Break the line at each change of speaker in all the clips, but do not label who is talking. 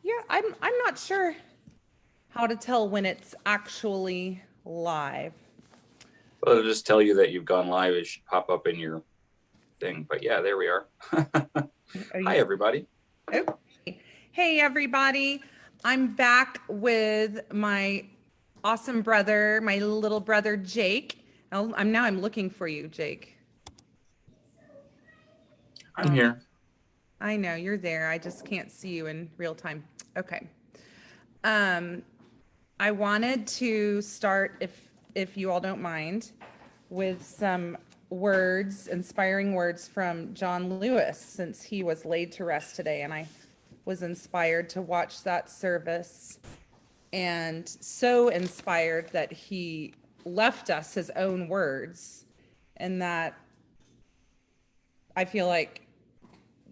Yeah, I'm not sure how to tell when it's actually live.
Well, it'll just tell you that you've gone live. It should pop up in your thing. But yeah, there we are.
Are
Hi,
you
everybody.
okay? Hey everybody. I'm back with my awesome brother, my little brother Jake. Oh, I'm looking for you, Jake.
I'm
Oh,
here.
I know you're there. I just can't see you in real time. Okay. Um, I wanted to start, if you all don't mind, with some words, inspiring words from John Lewis, since he was laid to rest today, and I was inspired to watch that service, and so inspired that he left us his own words, and that I feel like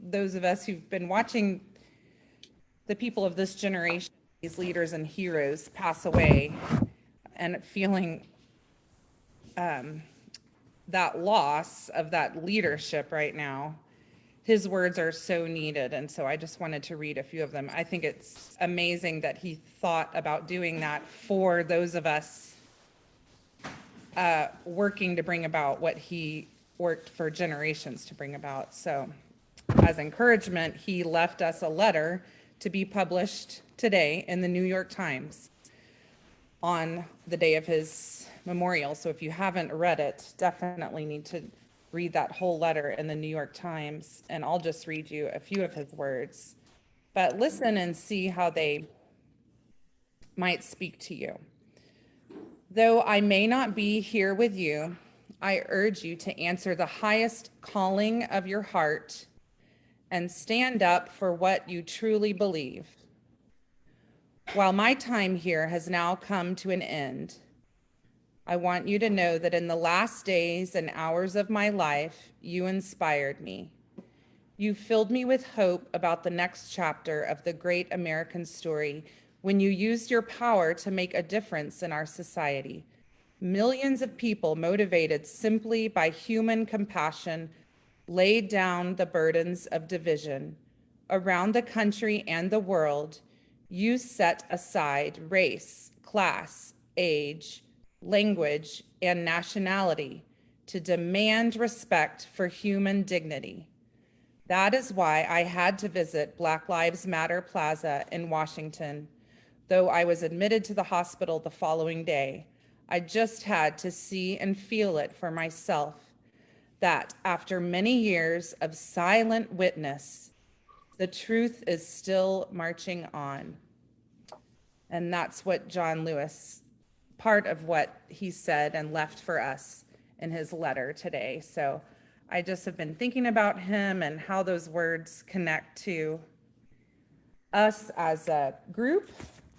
those of us who've been watching the people of this generation, these leaders and heroes, pass away, and feeling that loss of that leadership right now, his words are so needed. And so I just wanted to read a few of them. I think it's amazing that he thought about doing that for those of us working to bring about what he worked for generations to bring about. So, as encouragement, he left us a letter to be published today in the New York Times on the day of his memorial. So if you haven't read it, definitely need to read that whole letter in the New York Times. And I'll just read you a few of his words. But listen and see how they might speak to you. Though I may not be here with you, I urge you to answer the highest calling of your heart and stand up for what you truly believe. While my time here has now come to an end, I want you to know that in the last days and hours of my life, you inspired me. You filled me with hope about the next chapter of the great American story when you used your power to make a difference in our society. Millions of people motivated simply by human compassion laid down the burdens of division. Around the country and the world, you set aside race, class, age, language, and nationality to demand respect for human dignity. That is why I had to visit Black Lives Matter Plaza in Washington. Though I was admitted to the hospital the following day, I just had to see and feel it for myself that after many years of silent witness, the truth is still marching on. And that's what John Lewis, part of what he said and left for us in his letter today. So I just have been thinking about him and how those words connect to us as a group,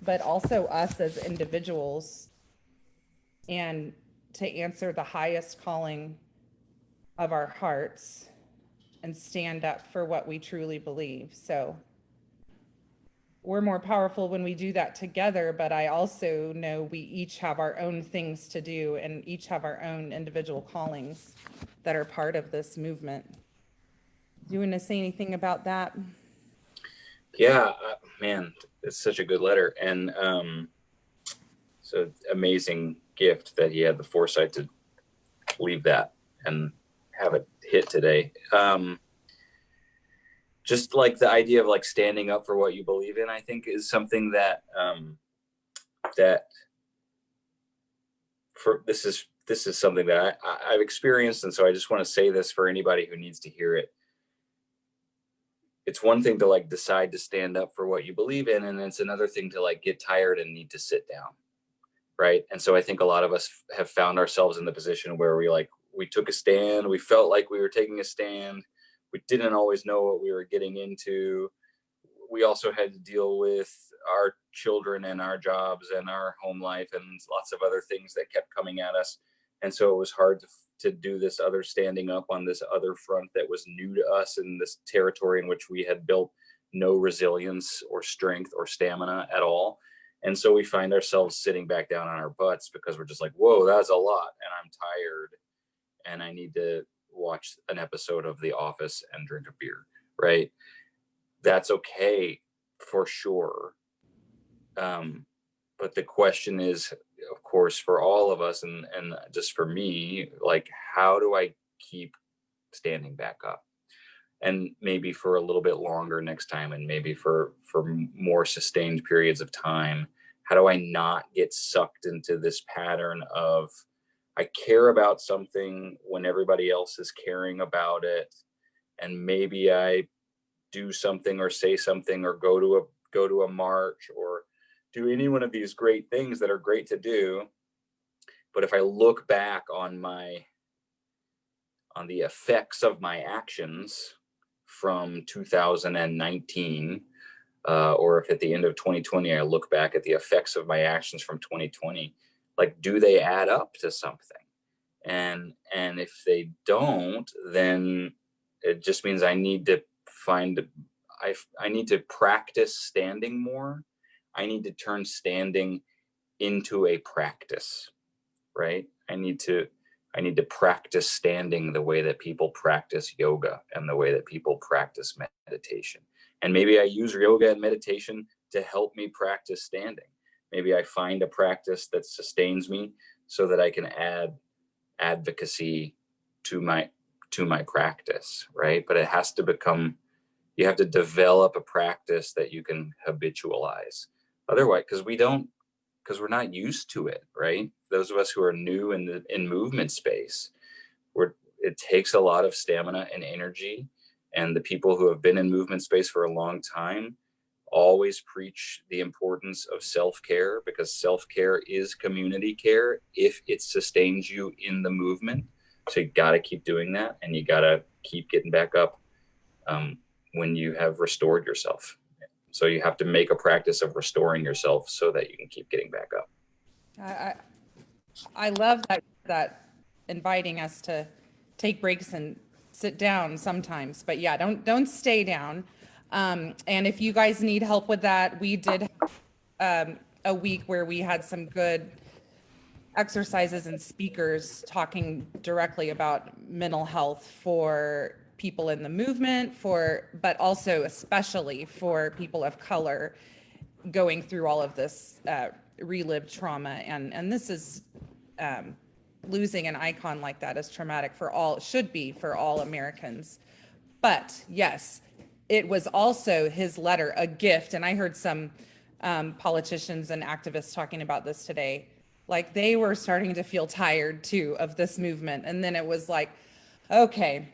but also us as individuals, and to answer the highest calling of our hearts and stand up for what we truly believe. So we're more powerful when we do that together, but I also know we each have our own things to do and each have our own individual callings that are part of this movement. Do you want to say anything about that?
Yeah, man, it's such a good letter. And so amazing gift that he had the foresight to leave that and have it hit today. Just like the idea of like standing up for what you believe in, I think is something that that for this is something that I've experienced, and so I just want to say this for anybody who needs to hear it. It's one thing to like decide to stand up for what you believe in, and it's another thing to like get tired and need to sit down, right? And so I think a lot of us have found ourselves in the position where we took a stand, we felt like we were taking a stand, we didn't always know what we were getting into. We also had to deal with our children and our jobs and our home life and lots of other things that kept coming at us. And so it was hard to do this other standing up on this other front that was new to us in this territory in which we had built no resilience or strength or stamina at all. And so we find ourselves sitting back down on our butts because we're just like, whoa, that's a lot. And I'm tired and I need to watch an episode of The Office and drink a beer, right? That's okay. for sure. But the question is, of course, for all of us, and just for me, like, how do I keep standing back up? And maybe for a little bit longer next time, and maybe for more sustained periods of time. How do I not get sucked into this pattern of, I care about something when everybody else is caring about it, and maybe I do something or say something or go to a march or do any one of these great things that are great to do, but if I look back on the effects of my actions from 2019, or if at the end of 2020 I look back at the effects of my actions from 2020, like, do they add up to something? And if they don't, then it just means I need to I need to practice standing more. I need to turn standing into a practice, right? I need to practice standing the way that people practice yoga and the way that people practice meditation. And maybe I use yoga and meditation to help me practice standing. Maybe I find a practice that sustains me so that I can add advocacy to my practice, right? But it has to become, you have to develop a practice that you can habitualize. Otherwise, because we're not used to it, right? Those of us who are new in movement space, it takes a lot of stamina and energy. And the people who have been in movement space for a long time always preach the importance of self-care, because self-care is community care if it sustains you in the movement. So you got to keep doing that, and you got to keep getting back up when you have restored yourself. So you have to make a practice of restoring yourself so that you can keep getting back up.
I love that inviting us to take breaks and sit down sometimes, but yeah, don't stay down. And if you guys need help with that, we did a week where we had some good exercises and speakers talking directly about mental health for people in the movement, but also especially for people of color going through all of this relived trauma. And this is losing an icon like that is traumatic should be for all Americans. But yes, it was also his letter, a gift. And I heard some politicians and activists talking about this today. Like, they were starting to feel tired too of this movement. And then it was like, okay,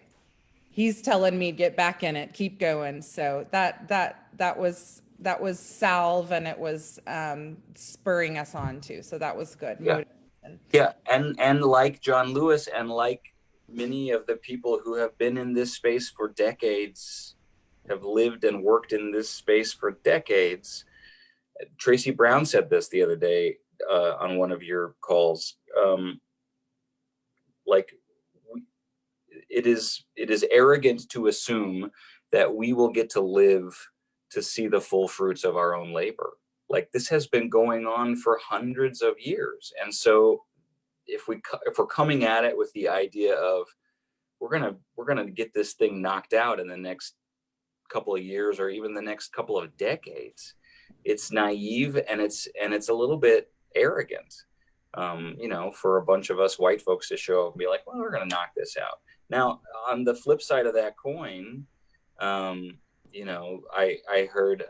he's telling me get back in it, keep going. So that was salve, and it was spurring us on too. So that was good.
Yeah. Yeah. And like John Lewis, and like many of the people who have been in this space for decades, have lived and worked in this space for decades. Tracy Brown said this the other day on one of your calls. Like, it is arrogant to assume that we will get to live to see the full fruits of our own labor. Like, this has been going on for hundreds of years. And so if we're coming at it with the idea of we're gonna get this thing knocked out in the next couple of years or even the next couple of decades, it's naive, and it's a little bit arrogant, for a bunch of us white folks to show up and be like, well, we're gonna knock this out. Now, on the flip side of that coin, I heard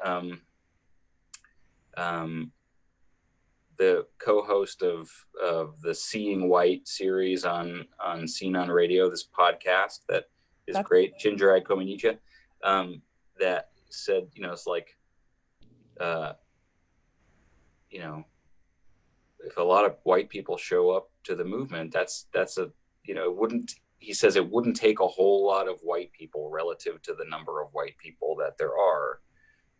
the co-host of the Seeing White series on Seen on Radio, this podcast that is great, Chinjerai Kominicha, that said, it's like, if a lot of white people show up to the movement, he says it wouldn't take a whole lot of white people relative to the number of white people that there are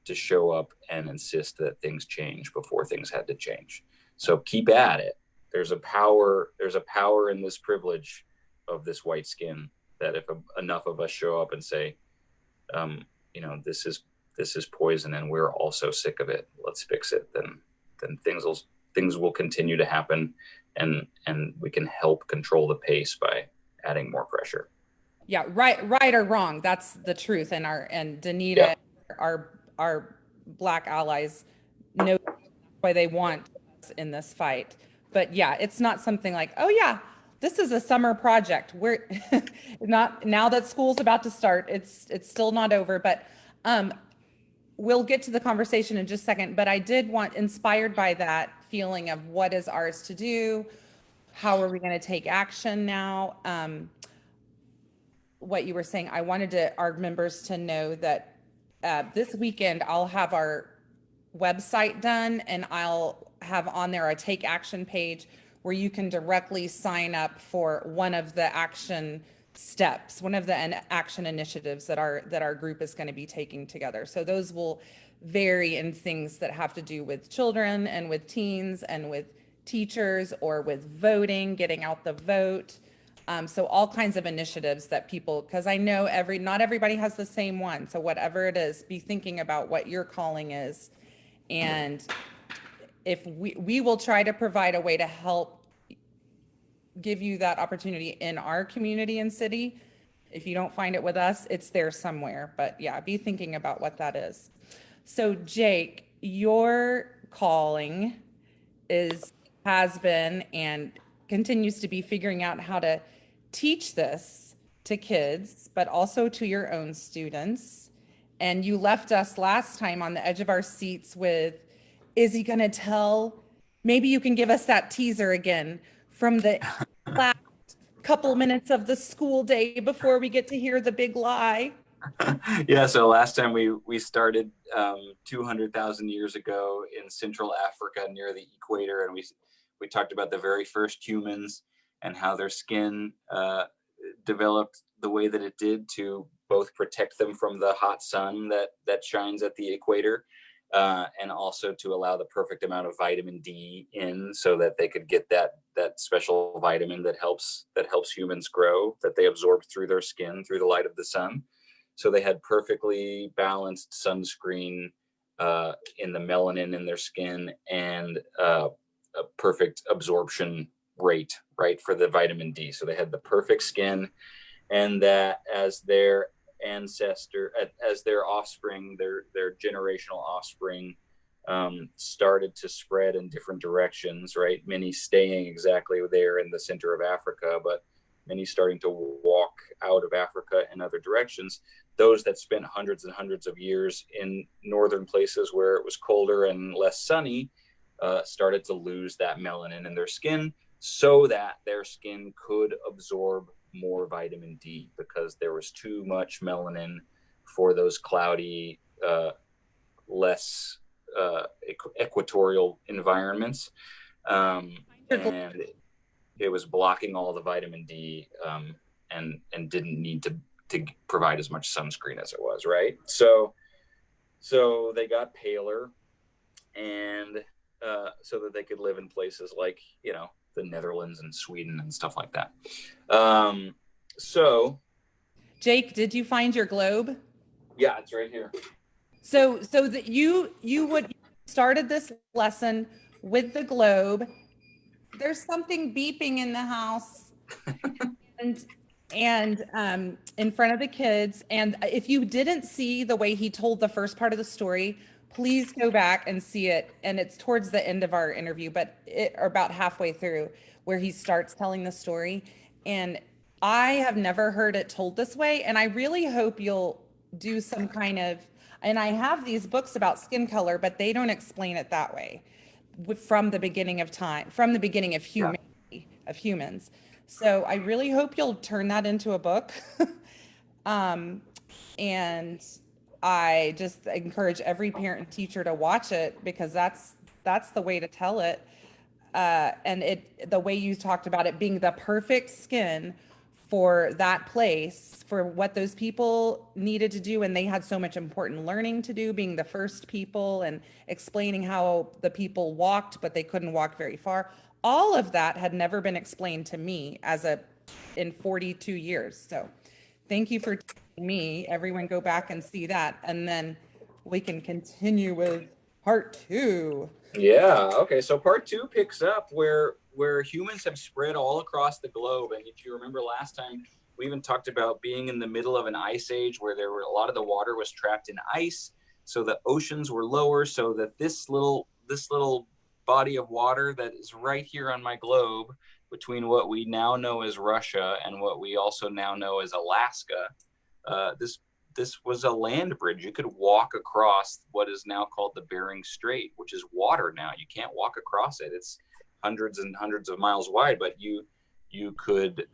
to show up and insist that things change before things had to change. So keep at it. There's a power in this privilege of this white skin, that if enough of us show up and say, this is poison and we're also sick of it, let's fix it, then things will continue to happen, and we can help control the pace by adding more pressure.
Yeah, right or wrong, that's the truth. And Danita, our Black allies know why they want us in this fight. But yeah, it's not something like, oh yeah, this is a summer project. We're not, now that school's about to start, it's still not over, but we'll get to the conversation in just a second. But I did want, inspired by that feeling of what is ours to do, how are we going to take action now? What you were saying, I wanted our members to know that this weekend I'll have our website done, and I'll have on there a take action page where you can directly sign up for one of the action steps, one of the action initiatives that our group is going to be taking together. So those will vary in things that have to do with children and with teens and with teachers or with voting, getting out the vote. So all kinds of initiatives that people, because I know not everybody has the same one. So whatever it is, be thinking about what your calling is. And if we will try to provide a way to help give you that opportunity in our community and city. If you don't find it with us, it's there somewhere. But yeah, be thinking about what that is. So Jake, your calling has been and continues to be figuring out how to teach this to kids, but also to your own students. And you left us last time on the edge of our seats with, is he going to tell? Maybe you can give us that teaser again from the last couple minutes of the school day before we get to hear the big lie.
Yeah, so last time we started 200,000 years ago in Central Africa near the equator, and we talked about the very first humans and how their skin developed the way that it did to both protect them from the hot sun that shines at the equator, and also to allow the perfect amount of vitamin D in, so that they could get that special vitamin that helps humans grow, that they absorb through their skin through the light of the sun. So they had perfectly balanced sunscreen in the melanin in their skin, and a perfect absorption rate, right, for the vitamin D. So they had the perfect skin, and that as their offspring, their generational offspring, started to spread in different directions, right? Many staying exactly there in the center of Africa, but many starting to walk out of Africa in other directions. Those that spent hundreds and hundreds of years in northern places where it was colder and less sunny started to lose that melanin in their skin, so that their skin could absorb more vitamin D, because there was too much melanin for those cloudy, less equatorial environments. And it was blocking all the vitamin D, and didn't need to provide as much sunscreen as it was, right? So they got paler, and so that they could live in places like, the Netherlands and Sweden and stuff like that. So
Jake, did you find your globe?
yeah, it's right here.
So that you would started this lesson with the globe. There's something beeping in the house. and in front of the kids. And if you didn't see the way he told the first part of the story, please go back and see it. And it's towards the end of our interview, or about halfway through, where he starts telling the story. And I have never heard it told this way. And I really hope you'll do some kind of, and I have these books about skin color, but they don't explain it that way from the beginning of time, from the beginning of humanity, of humans. So I really hope you'll turn that into a book. And I just encourage every parent and teacher to watch it, because that's the way to tell it. And the way you talked about it being the perfect skin for that place, for what those people needed to do, and they had so much important learning to do, being the first people, and explaining how the people walked, but they couldn't walk very far. All of that had never been explained to me in 42 years. So thank you for telling me. Everyone go back and see that, and then we can continue with part 2.
Yeah. Okay. So part 2 picks up where humans have spread all across the globe. And if you remember last time, we even talked about being in the middle of an ice age where a lot of the water was trapped in ice. So the oceans were lower, so that this little body of water that is right here on my globe, between what we now know as Russia and what we also now know as Alaska, this was a land bridge. You could walk across what is now called the Bering Strait, which is water now. You can't walk across it. It's hundreds and hundreds of miles wide, but you could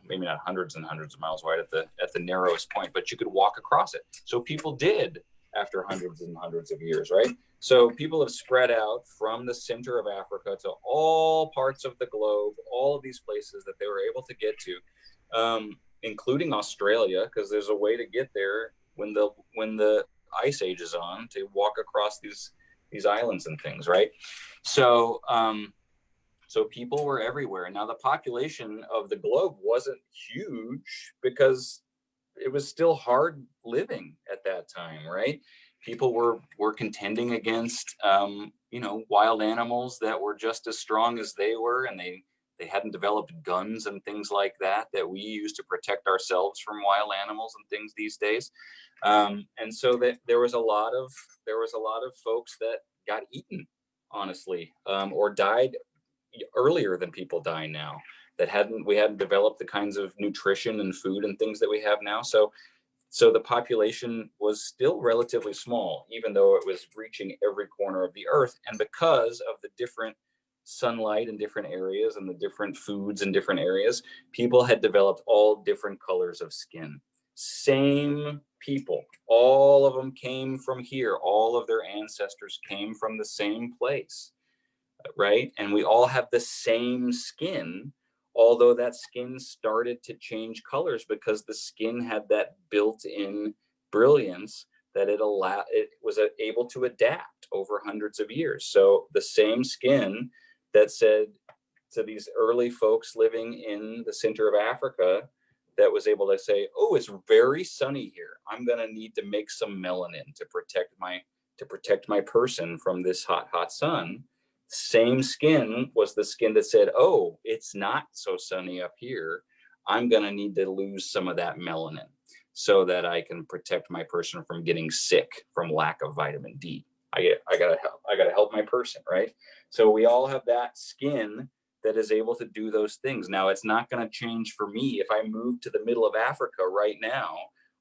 maybe not hundreds and hundreds of miles wide at the narrowest point, but you could walk across it. So people did after hundreds and hundreds of years, right? So people have spread out from the center of Africa to all parts of the globe, all of these places that they were able to get to, including Australia, because there's a way to get there when the ice age is on, to walk across these islands and things, right? So so people were everywhere. Now the population of the globe wasn't huge because it was still hard living at that time, right? People were contending against wild animals that were just as strong as they were, and they hadn't developed guns and things like that we use to protect ourselves from wild animals and things these days. And so that there was a lot of folks that got eaten, honestly, or died earlier than people die now, we hadn't developed the kinds of nutrition and food and things that we have now. So the population was still relatively small, even though it was reaching every corner of the earth. And because of the different sunlight in different areas and the different foods in different areas, people had developed all different colors of skin. Same people, all of them came from here. All of their ancestors came from the same place, right? And we all have the same skin, although that skin started to change colors because the skin had that built-in brilliance that it was able to adapt over hundreds of years. So the same skin that said to these early folks living in the center of Africa, that was able to say, oh, it's very sunny here, I'm going to need to make some melanin to protect my person from this hot sun. Same skin was the skin that said, oh, it's not so sunny up here, I'm going to need to lose some of that melanin so that I can protect my person from getting sick from lack of vitamin D. I gotta help my person, right? So we all have that skin that is able to do those things. Now, it's not going to change for me. If I move to the middle of Africa right now,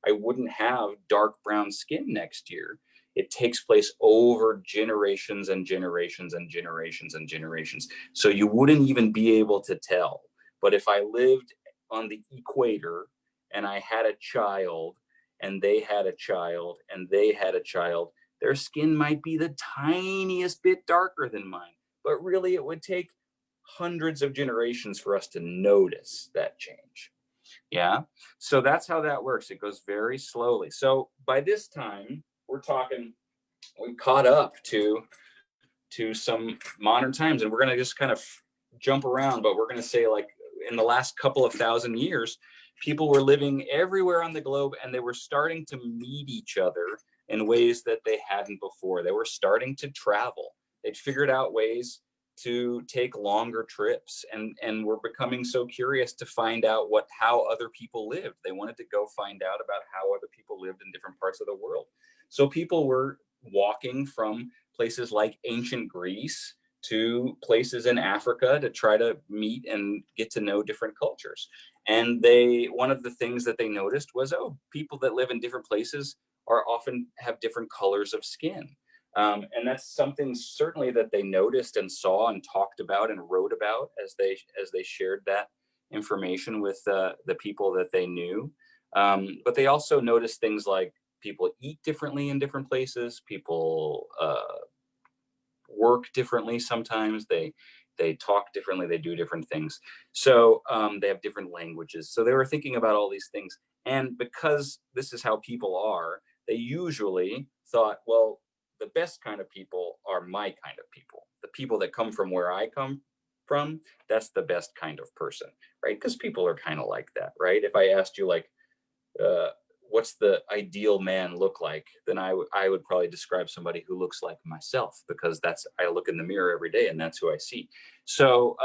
I wouldn't have dark brown skin next year. It takes place over generations and generations and generations and generations. So you wouldn't even be able to tell. But if I lived on the equator and I had a child and they had a child and they had a child, their skin might be the tiniest bit darker than mine. But really, it would take hundreds of generations for us to notice that change. Yeah. So that's how that works. It goes very slowly. So by this time, we've caught up to some modern times, and we're going to just kind of jump around, but we're going to say, like, in the last couple of thousand years, people were living everywhere on the globe, and they were starting to meet each other in ways that they hadn't before. They were starting to travel. They'd figured out ways to take longer trips, and were becoming so curious to find out how other people lived. They wanted to go find out about how other people lived in different parts of the world. So people were walking from places like ancient Greece to places in Africa to try to meet and get to know different cultures. And one of the things that they noticed was, oh, people that live in different places often have different colors of skin. And that's something certainly that they noticed and saw and talked about and wrote about as they shared that information with the people that they knew. But they also noticed things like people eat differently in different places. People work differently sometimes. They talk differently. They do different things. So they have different languages. So they were thinking about all these things. And because this is how people are, they usually thought, well, the best kind of people are my kind of people. The people that come from where I come from, that's the best kind of person, right? Because people are kind of like that, right? If I asked you, like, what's the ideal man look like, then I would probably describe somebody who looks like myself, because I look in the mirror every day and that's who I see. So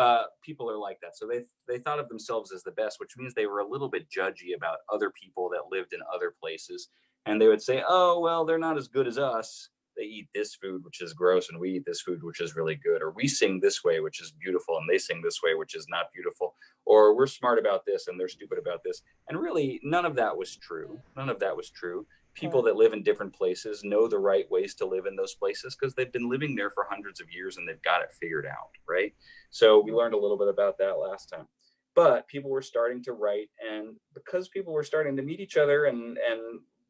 people are like that. So they thought of themselves as the best, which means they were a little bit judgy about other people that lived in other places. And they would say, oh, well, they're not as good as us. They eat this food, which is gross, and we eat this food, which is really good. Or we sing this way, which is beautiful, and they sing this way, which is not beautiful. Or we're smart about this, and they're stupid about this. And really, none of that was true. None of that was true. People that live in different places know the right ways to live in those places because they've been living there for hundreds of years and they've got it figured out, right? So we learned a little bit about that last time. But people were starting to write, and because people were starting to meet each other and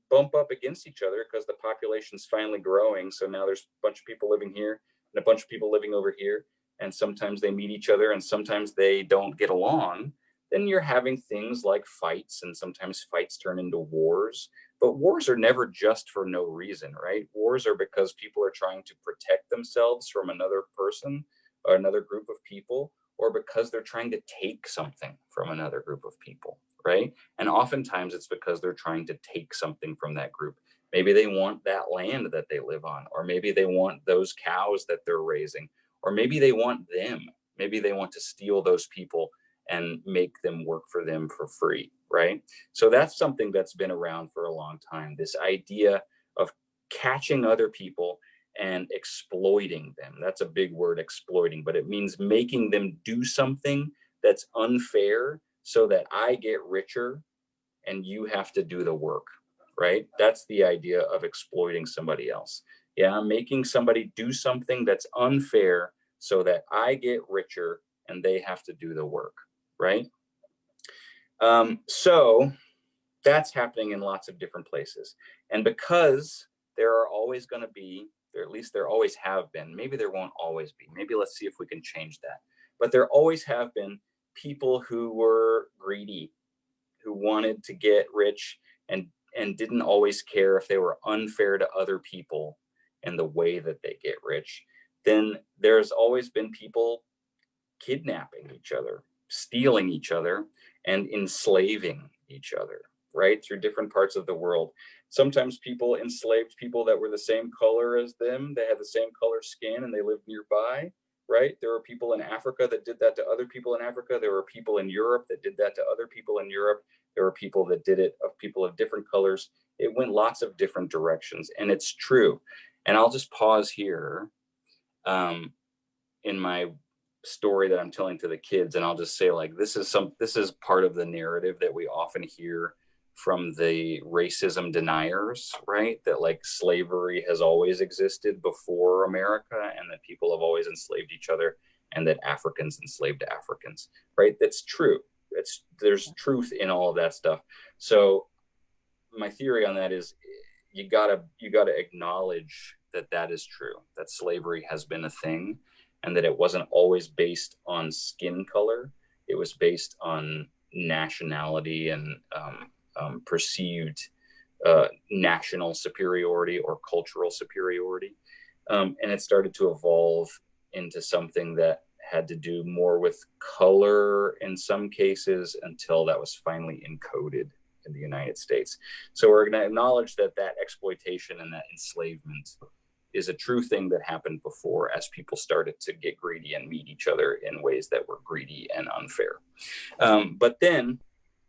bump up against each other because the population's finally growing. So now there's a bunch of people living here and a bunch of people living over here. And sometimes they meet each other and sometimes they don't get along. Then you're having things like fights, and sometimes fights turn into wars. But wars are never just for no reason, right? Wars are because people are trying to protect themselves from another person or another group of people, or because they're trying to take something from another group of people, right? And oftentimes it's because they're trying to take something from that group. Maybe they want that land that they live on, or maybe they want those cows that they're raising, or maybe they want them. Maybe they want to steal those people and make them work for them for free, right? So that's something that's been around for a long time. This idea of catching other people and exploiting them. That's a big word, exploiting, but it means making them do something that's unfair so that I get richer and you have to do the work, right? That's the idea of exploiting somebody else. Yeah, I'm making somebody do something that's unfair so that I get richer and they have to do the work, right? So that's happening in lots of different places. And because there are always going to be, or at least there always have been, maybe there won't always be, maybe let's see if we can change that. But there always have been people who were greedy, who wanted to get rich and didn't always care if they were unfair to other people in the way that they get rich. Then there's always been people kidnapping each other, stealing each other, and enslaving each other, right? Through different parts of the world. Sometimes people enslaved people that were the same color as them. They had the same color skin and they lived nearby, right? There were people in Africa that did that to other people in Africa. There were people in Europe that did that to other people in Europe. There were people that did it of people of different colors. It went lots of different directions, and it's true. And I'll just pause here in my story that I'm telling to the kids, and I'll just say, like, this is part of the narrative that we often hear from the racism deniers, right? That like slavery has always existed before America and that people have always enslaved each other and that Africans enslaved Africans, right? That's true. There's truth in all of that stuff. So my theory on that is you gotta acknowledge that that is true, that slavery has been a thing, and that it wasn't always based on skin color. It was based on nationality and perceived national superiority or cultural superiority. And it started to evolve into something that had to do more with color in some cases until that was finally encoded in the United States. So we're going to acknowledge that that exploitation and that enslavement is a true thing that happened before as people started to get greedy and meet each other in ways that were greedy and unfair. But then.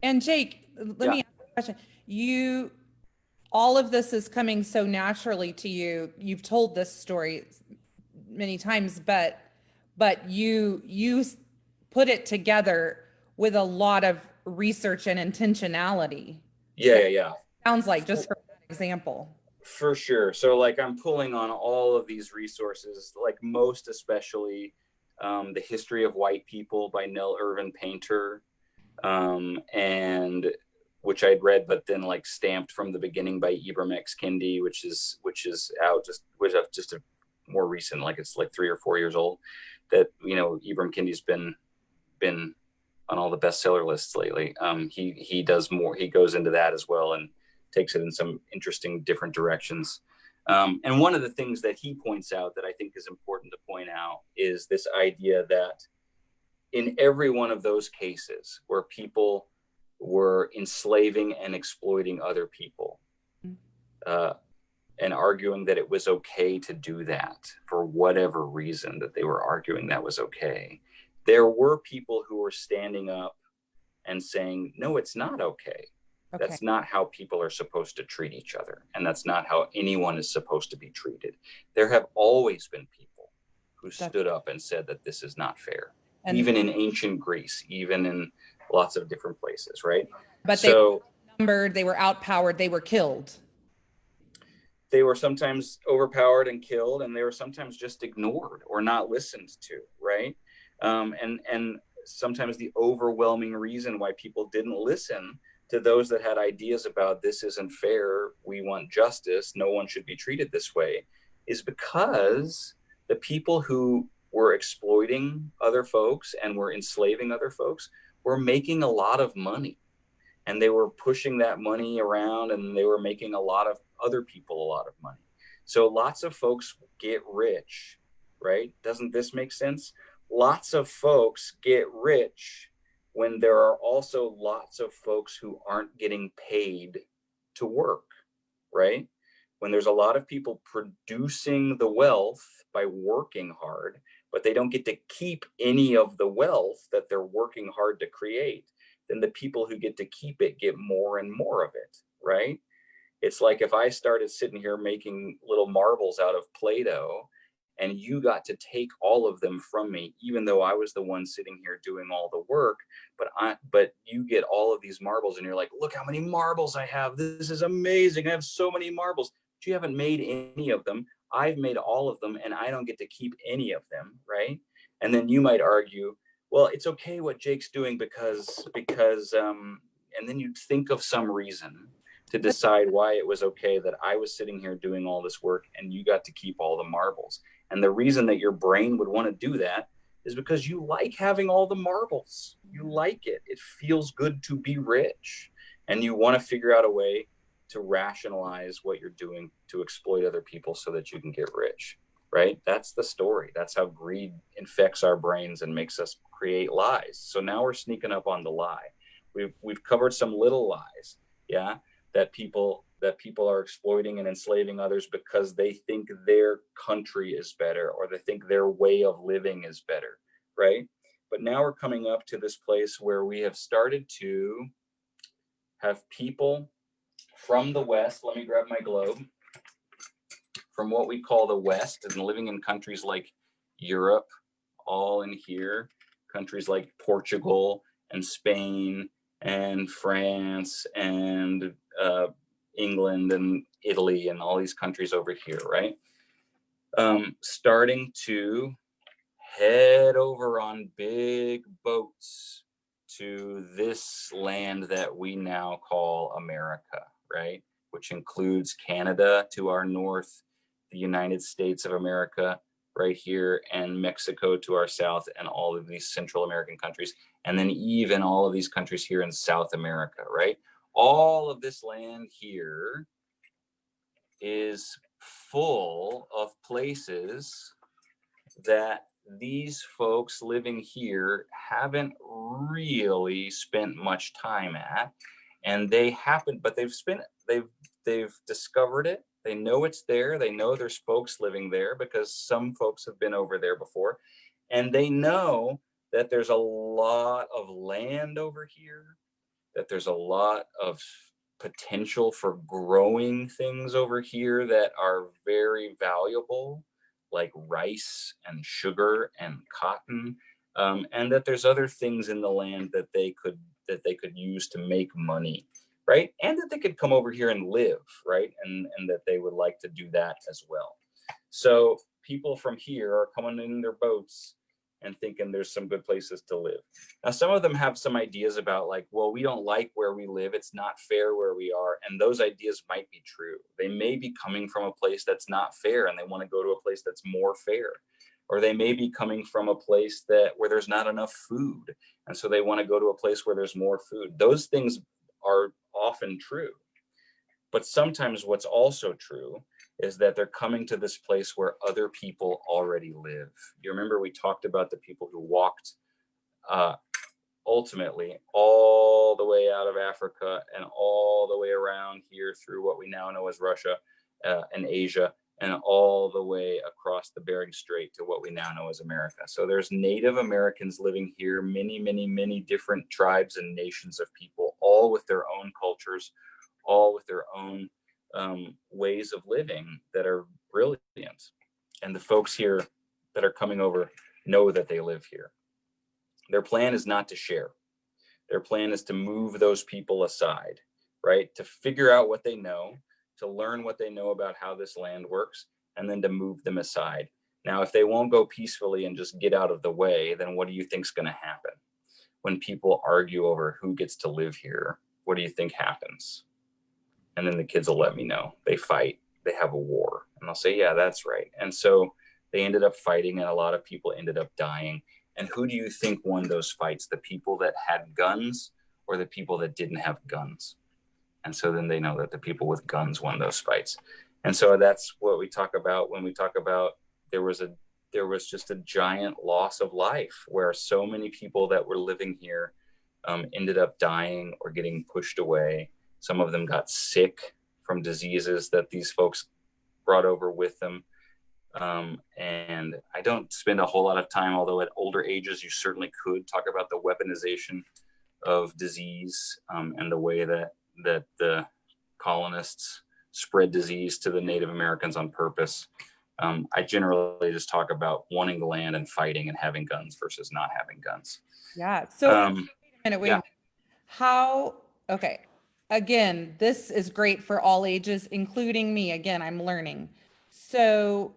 And Jake, let me ask you a question. All of this is coming so naturally to you. You've told this story many times, but you put it together with a lot of research and intentionality.
Yeah.
Sounds like, just for that example.
For sure. So like I'm pulling on all of these resources, like most especially The History of White People by Nell Irvin Painter, and which I'd read, but then like stamped from the beginning by Ibram X. Kendi, which is out just a more recent, like it's like 3 or 4 years old. That Ibram Kendi's been on all the bestseller lists lately. He does more. He goes into that as well and takes it in some interesting different directions. And one of the things that he points out that I think is important to point out is this idea that in every one of those cases where people were enslaving and exploiting other people, and arguing that it was okay to do that for whatever reason that they were arguing that was okay, there were people who were standing up and saying, no, it's not okay.
Okay.
That's not how people are supposed to treat each other. And that's not how anyone is supposed to be treated. There have always been people who stood up and said that this is not fair,
And
even in ancient Greece, even in lots of different places, right?
but they were
So
numbered, they were outpowered, they were killed.
they were sometimes overpowered and killed, and they were sometimes just ignored or not listened to, right? And sometimes the overwhelming reason why people didn't listen to those that had ideas about this isn't fair, we want justice, no one should be treated this way, is because the people who were exploiting other folks and were enslaving other folks were making a lot of money, and they were pushing that money around, and they were making a lot of other people a lot of money. So lots of folks get rich, right? Doesn't this make sense? Lots of folks get rich when there are also lots of folks who aren't getting paid to work, right? When there's a lot of people producing the wealth by working hard, but they don't get to keep any of the wealth that they're working hard to create, then the people who get to keep it get more and more of it, right? It's like if I started sitting here making little marbles out of Play-Doh and you got to take all of them from me, even though I was the one sitting here doing all the work, but you get all of these marbles and you're like, look how many marbles I have. This is amazing. I have so many marbles. But you haven't made any of them. I've made all of them and I don't get to keep any of them, right? And then you might argue, well, it's okay what Jake's doing because and then you'd think of some reason to decide why it was okay that I was sitting here doing all this work and you got to keep all the marbles. And the reason that your brain would want to do that is because you like having all the marbles. You like it. It feels good to be rich. And you want to figure out a way to rationalize what you're doing to exploit other people so that you can get rich, right? That's the story. That's how greed infects our brains and makes us create lies. So now we're sneaking up on the lie. We've covered some little lies, yeah, that people are exploiting and enslaving others because they think their country is better or they think their way of living is better, right? But now we're coming up to this place where we have started to have people from the West, let me grab my globe, from what we call the West and living in countries like Europe, all in here, countries like Portugal and Spain and France and England and Italy and all these countries over here, right? Starting to head over on big boats to this land that we now call America, right? Which includes Canada to our north, the United States of America right here, and Mexico to our south, and all of these Central American countries, and then even all of these countries here in South America, right? All of this land here is full of places that these folks living here haven't really spent much time at, and they've discovered it. They know it's there. They know there's folks living there because some folks have been over there before, and they know that there's a lot of land over here, that there's a lot of potential for growing things over here that are very valuable, like rice and sugar and cotton, and that there's other things in the land that they could use to make money, right? And that they could come over here and live, right? And that they would like to do that as well. So people from here are coming in their boats and thinking there's some good places to live. Now, some of them have some ideas about like, well, we don't like where we live. It's not fair where we are. And those ideas might be true. They may be coming from a place that's not fair and they want to go to a place that's more fair. Or they may be coming from a place where there's not enough food. And so they want to go to a place where there's more food. Those things are often true. But sometimes what's also true is that they're coming to this place where other people already live. You remember we talked about the people who walked ultimately all the way out of Africa and all the way around here through what we now know as Russia and Asia and all the way across the Bering Strait to what we now know as America. So there's Native Americans living here, many, many, many different tribes and nations of people, all with their own cultures, all with their own ways of living that are brilliant. And the folks here that are coming over know that they live here. Their plan is not to share. Their plan is to move those people aside, right? To figure out what they know, to learn what they know about how this land works, and then to move them aside. Now, if they won't go peacefully and just get out of the way, then what do you think's going to happen? When people argue over who gets to live here, what do you think happens? And then the kids will let me know. They fight, they have a war, and I'll say, yeah, that's right. And so they ended up fighting, and a lot of people ended up dying. And who do you think won those fights? The people that had guns or the people that didn't have guns? And so then they know that the people with guns won those fights. And so that's what we talk about when we talk about there was just a giant loss of life where so many people that were living here ended up dying or getting pushed away. Some of them got sick from diseases that these folks brought over with them. And I don't spend a whole lot of time, although at older ages you certainly could talk about the weaponization of disease and the way that the colonists spread disease to the Native Americans on purpose. I generally just talk about wanting the land and fighting and having guns versus not having guns.
Yeah. So wait a minute,
yeah.
Okay. Again, this is great for all ages, including me. Again, I'm learning. So,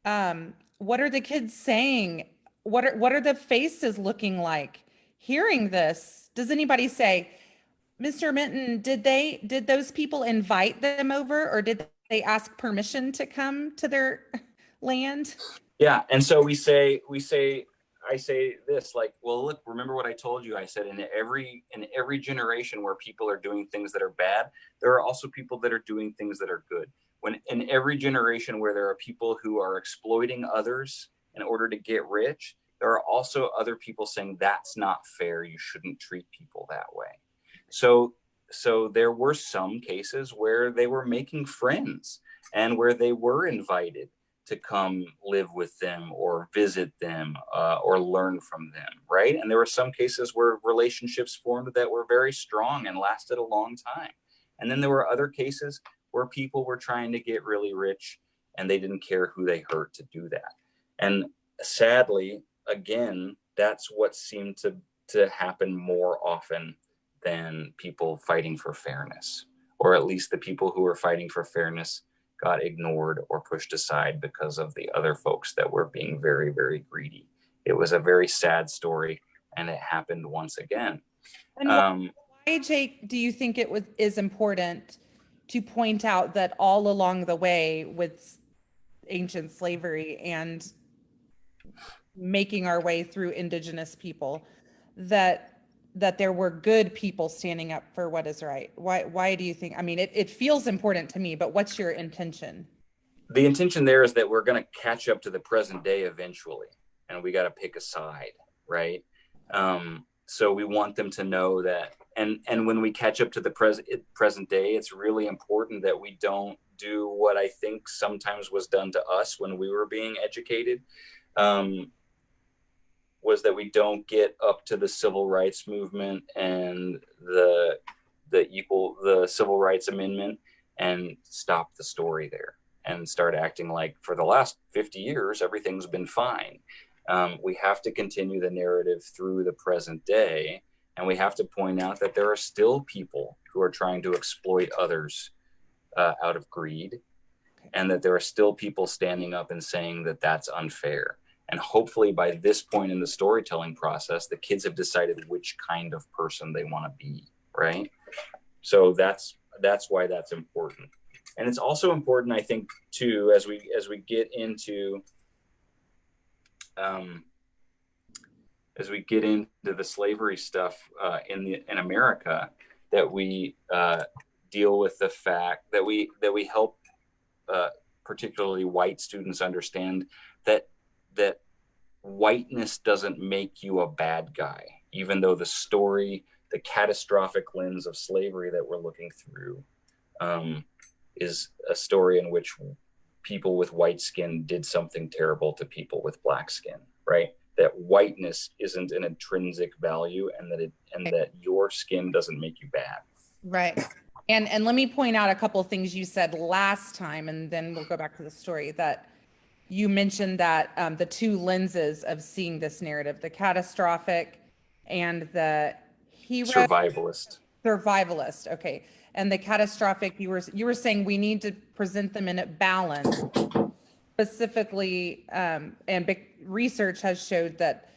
what are the kids saying? What are the faces looking like hearing this? Does anybody say, Mr. Minton, did those people invite them over, or did they ask permission to come to their land?
Yeah. And so I say this, like, well, look, remember what I told you? I said in every generation where people are doing things that are bad, there are also people that are doing things that are good. When in every generation where there are people who are exploiting others in order to get rich, there are also other people saying that's not fair. You shouldn't treat people that way. So there were some cases where they were making friends and where they were invited to come live with them or visit them or learn from them, right? And there were some cases where relationships formed that were very strong and lasted a long time. And then there were other cases where people were trying to get really rich and they didn't care who they hurt to do that. And sadly, again, that's what seemed to happen more often than people fighting for fairness, or at least the people who were fighting for fairness got ignored or pushed aside because of the other folks that were being very, very greedy. It was a very sad story, and it happened once again.
And why, Jake, do you think is important to point out that all along the way with ancient slavery and making our way through indigenous people, that there were good people standing up for what is right? Why do you think? I mean, it feels important to me, but what's your intention?
The intention there is that we're going to catch up to the present day eventually, and we got to pick a side, right? So we want them to know that, and when we catch up to the present day, it's really important that we don't do what I think sometimes was done to us when we were being educated. Was that we don't get up to the civil rights movement and the civil rights amendment and stop the story there and start acting like for the last 50 years everything's been fine. We have to continue the narrative through the present day, and we have to point out that there are still people who are trying to exploit others out of greed, and that there are still people standing up and saying that that's unfair. And hopefully by this point in the storytelling process, the kids have decided which kind of person they want to be, right? So that's why that's important. And it's also important, I think, too, as we get into the slavery stuff in America, that we deal with the fact that we help particularly white students understand that whiteness doesn't make you a bad guy, even though the catastrophic lens of slavery that we're looking through is a story in which people with white skin did something terrible to people with black skin, right? That whiteness isn't an intrinsic value, and that your skin doesn't make you bad.
Right. And let me point out a couple of things you said last time, and then we'll go back to the story. That you mentioned that the two lenses of seeing this narrative, the catastrophic and the hero
Survivalist.
survivalist. Okay. And the catastrophic, you were saying we need to present them in a balance. Specifically, research has showed that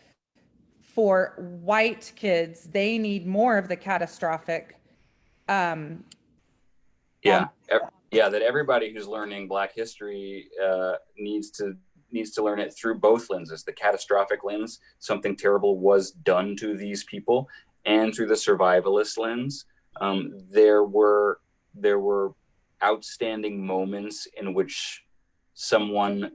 for white kids, they need more of the catastrophic.
Yeah, that everybody who's learning Black history needs to learn it through both lenses: the catastrophic lens, something terrible was done to these people, and through the survivalist lens. There were outstanding moments in which someone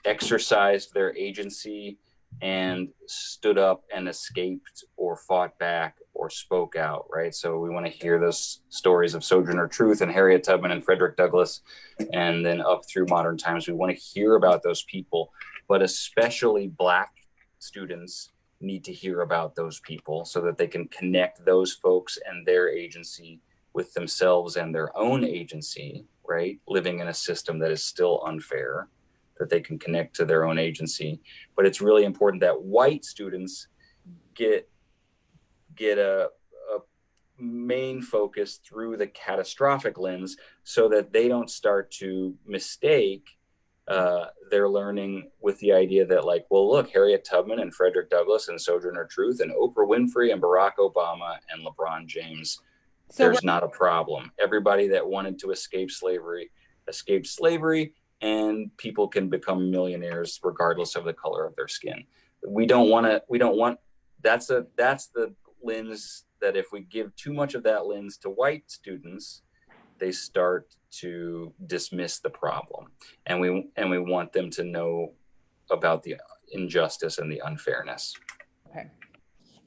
exercised their agency and stood up and escaped or fought back or spoke out, right? So we want to hear those stories of Sojourner Truth and Harriet Tubman and Frederick Douglass, and then up through modern times. We want to hear about those people, but especially Black students need to hear about those people so that they can connect those folks and their agency with themselves and their own agency, right? Living in a system that is still unfair, that they can connect to their own agency. But it's really important that white students get a main focus through the catastrophic lens, so that they don't start to mistake their learning with the idea that, like, well, look, Harriet Tubman and Frederick Douglass and Sojourner Truth and Oprah Winfrey and Barack Obama and LeBron James, there's not a problem. Everybody that wanted to escape slavery escaped slavery, and people can become millionaires regardless of the color of their skin. That's the lens that if we give too much of that lens to white students, they start to dismiss the problem. And we want them to know about the injustice and the unfairness.
Okay.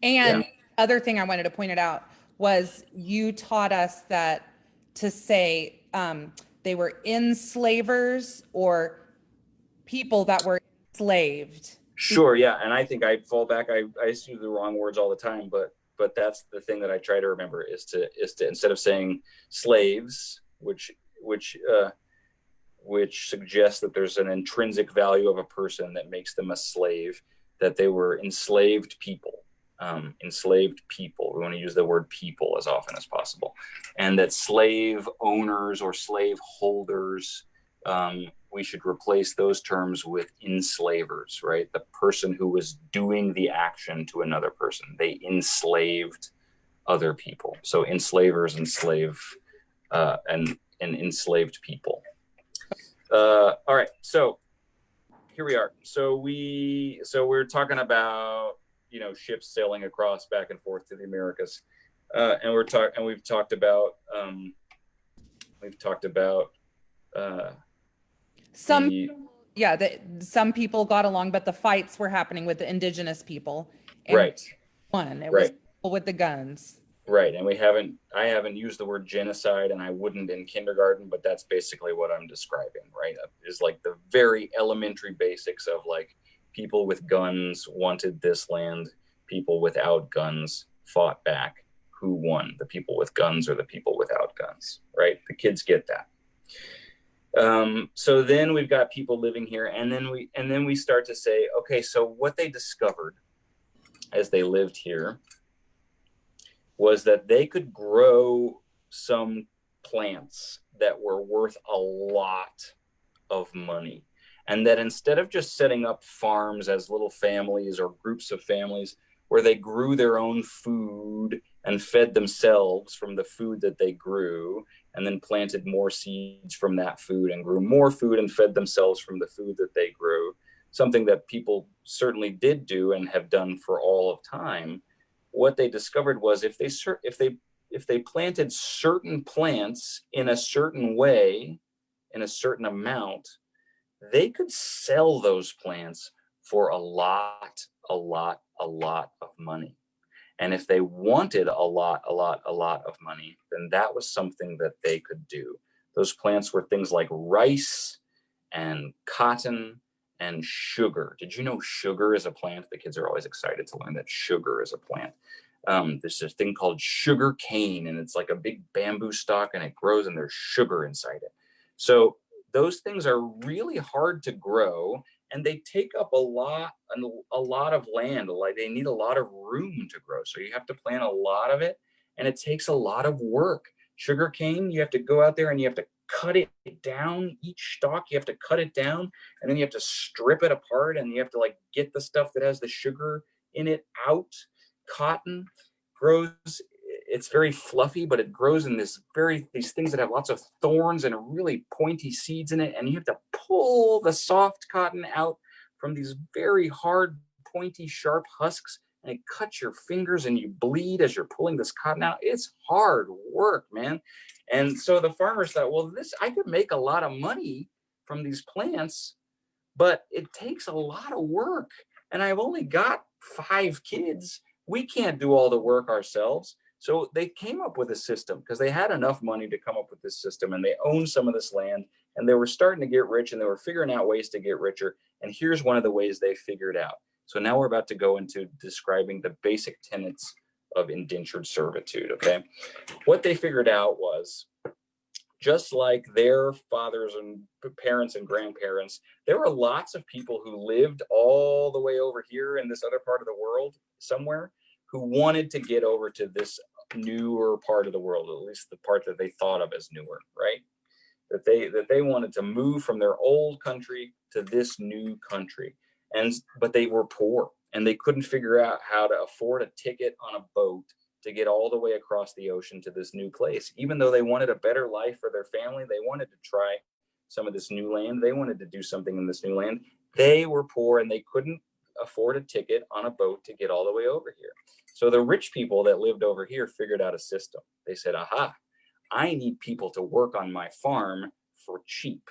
And other thing I wanted to point it out was you taught us that to say they were enslavers or people that were enslaved.
Sure, yeah, and I think I fall back. I use the wrong words all the time, but that's the thing that I try to remember is to instead of saying slaves, which suggests that there's an intrinsic value of a person that makes them a slave, that they were enslaved people. Enslaved people. We want to use the word people as often as possible. And that slave owners or slave holders, we should replace those terms with enslavers, right? The person who was doing the action to another person. They enslaved other people. So enslavers, and enslaved people. All right, so here we are. So we're talking about, ships sailing across back and forth to the Americas, and we've talked about
some people got along, but the fights were happening with the indigenous people. And
right.
It was people with the guns.
Right, and I haven't used the word genocide, and I wouldn't in kindergarten, but that's basically what I'm describing, right? Is like the very elementary basics of, like, people with guns wanted this land, people without guns fought back. Who won, the people with guns or the people without guns, right? The kids get that. So then we've got people living here, and then we start to say, okay, so what they discovered as they lived here was that they could grow some plants that were worth a lot of money. And that instead of just setting up farms as little families or groups of families where they grew their own food and fed themselves from the food that they grew, and then planted more seeds from that food and grew more food and fed themselves from the food that they grew, something that people certainly did do and have done for all of time. What they discovered was if they planted certain plants in a certain way, in a certain amount, they could sell those plants for a lot of money. And if they wanted a lot of money, then that was something that they could do. Those plants were things like rice and cotton and sugar. Did you know sugar is a plant? The kids are always excited to learn that sugar is a plant. There's this thing called sugar cane, and it's like a big bamboo stalk, and it grows, and there's sugar inside it. So those things are really hard to grow, and they take up a lot of land. Like, they need a lot of room to grow. So you have to plant a lot of it, and it takes a lot of work. Sugar cane, you have to go out there and you have to cut it down. Each stalk, you have to cut it down, and then you have to strip it apart, and you have to like get the stuff that has the sugar in it out. Cotton grows, it's very fluffy, but it grows in these things that have lots of thorns and really pointy seeds in it, and you have to pull the soft cotton out from these very hard, pointy, sharp husks, and it cuts your fingers and you bleed as you're pulling this cotton out. It's hard work, man. And so the farmers thought, well, I could make a lot of money from these plants, but it takes a lot of work, and I've only got 5 kids. We can't do all the work ourselves. So they came up with a system because they had enough money to come up with this system, and they owned some of this land, and they were starting to get rich, and they were figuring out ways to get richer. And here's one of the ways they figured out. So now we're about to go into describing the basic tenets of indentured servitude, okay? What they figured out was, just like their fathers and parents and grandparents, there were lots of people who lived all the way over here in this other part of the world somewhere, who wanted to get over to this newer part of the world, at least the part that they thought of as newer, right? That they wanted to move from their old country to this new country. But they were poor, and they couldn't figure out how to afford a ticket on a boat to get all the way across the ocean to this new place. Even though they wanted a better life for their family, they wanted to try some of this new land, they wanted to do something in this new land, they were poor, and they couldn't afford a ticket on a boat to get all the way over here. So the rich people that lived over here figured out a system. They said, aha, I need people to work on my farm for cheap.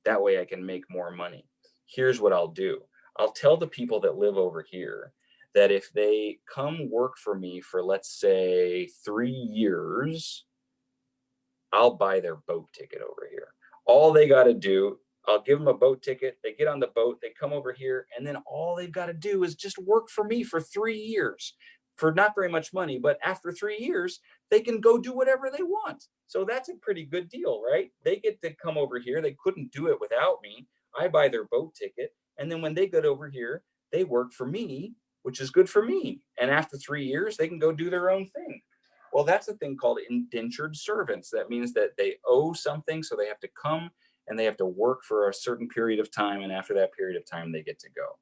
That way I can make more money. Here's what I'll do. I'll tell the people that live over here that if they come work for me for, let's say, 3 years, I'll buy their boat ticket over here. All they got to do, I'll give them a boat ticket. They get on the boat, they come over here, and then all they've got to do is just work for me for 3 years for not very much money. But after 3 years, they can go do whatever they want. So that's a pretty good deal, right? They get to come over here. They couldn't do it without me. I buy their boat ticket. And then when they get over here, they work for me, which is good for me. And after 3 years, they can go do their own thing. Well, that's a thing called indentured servants. That means that they owe something, so they have to come and they have to work for a certain period of time. And after that period of time, they get to go.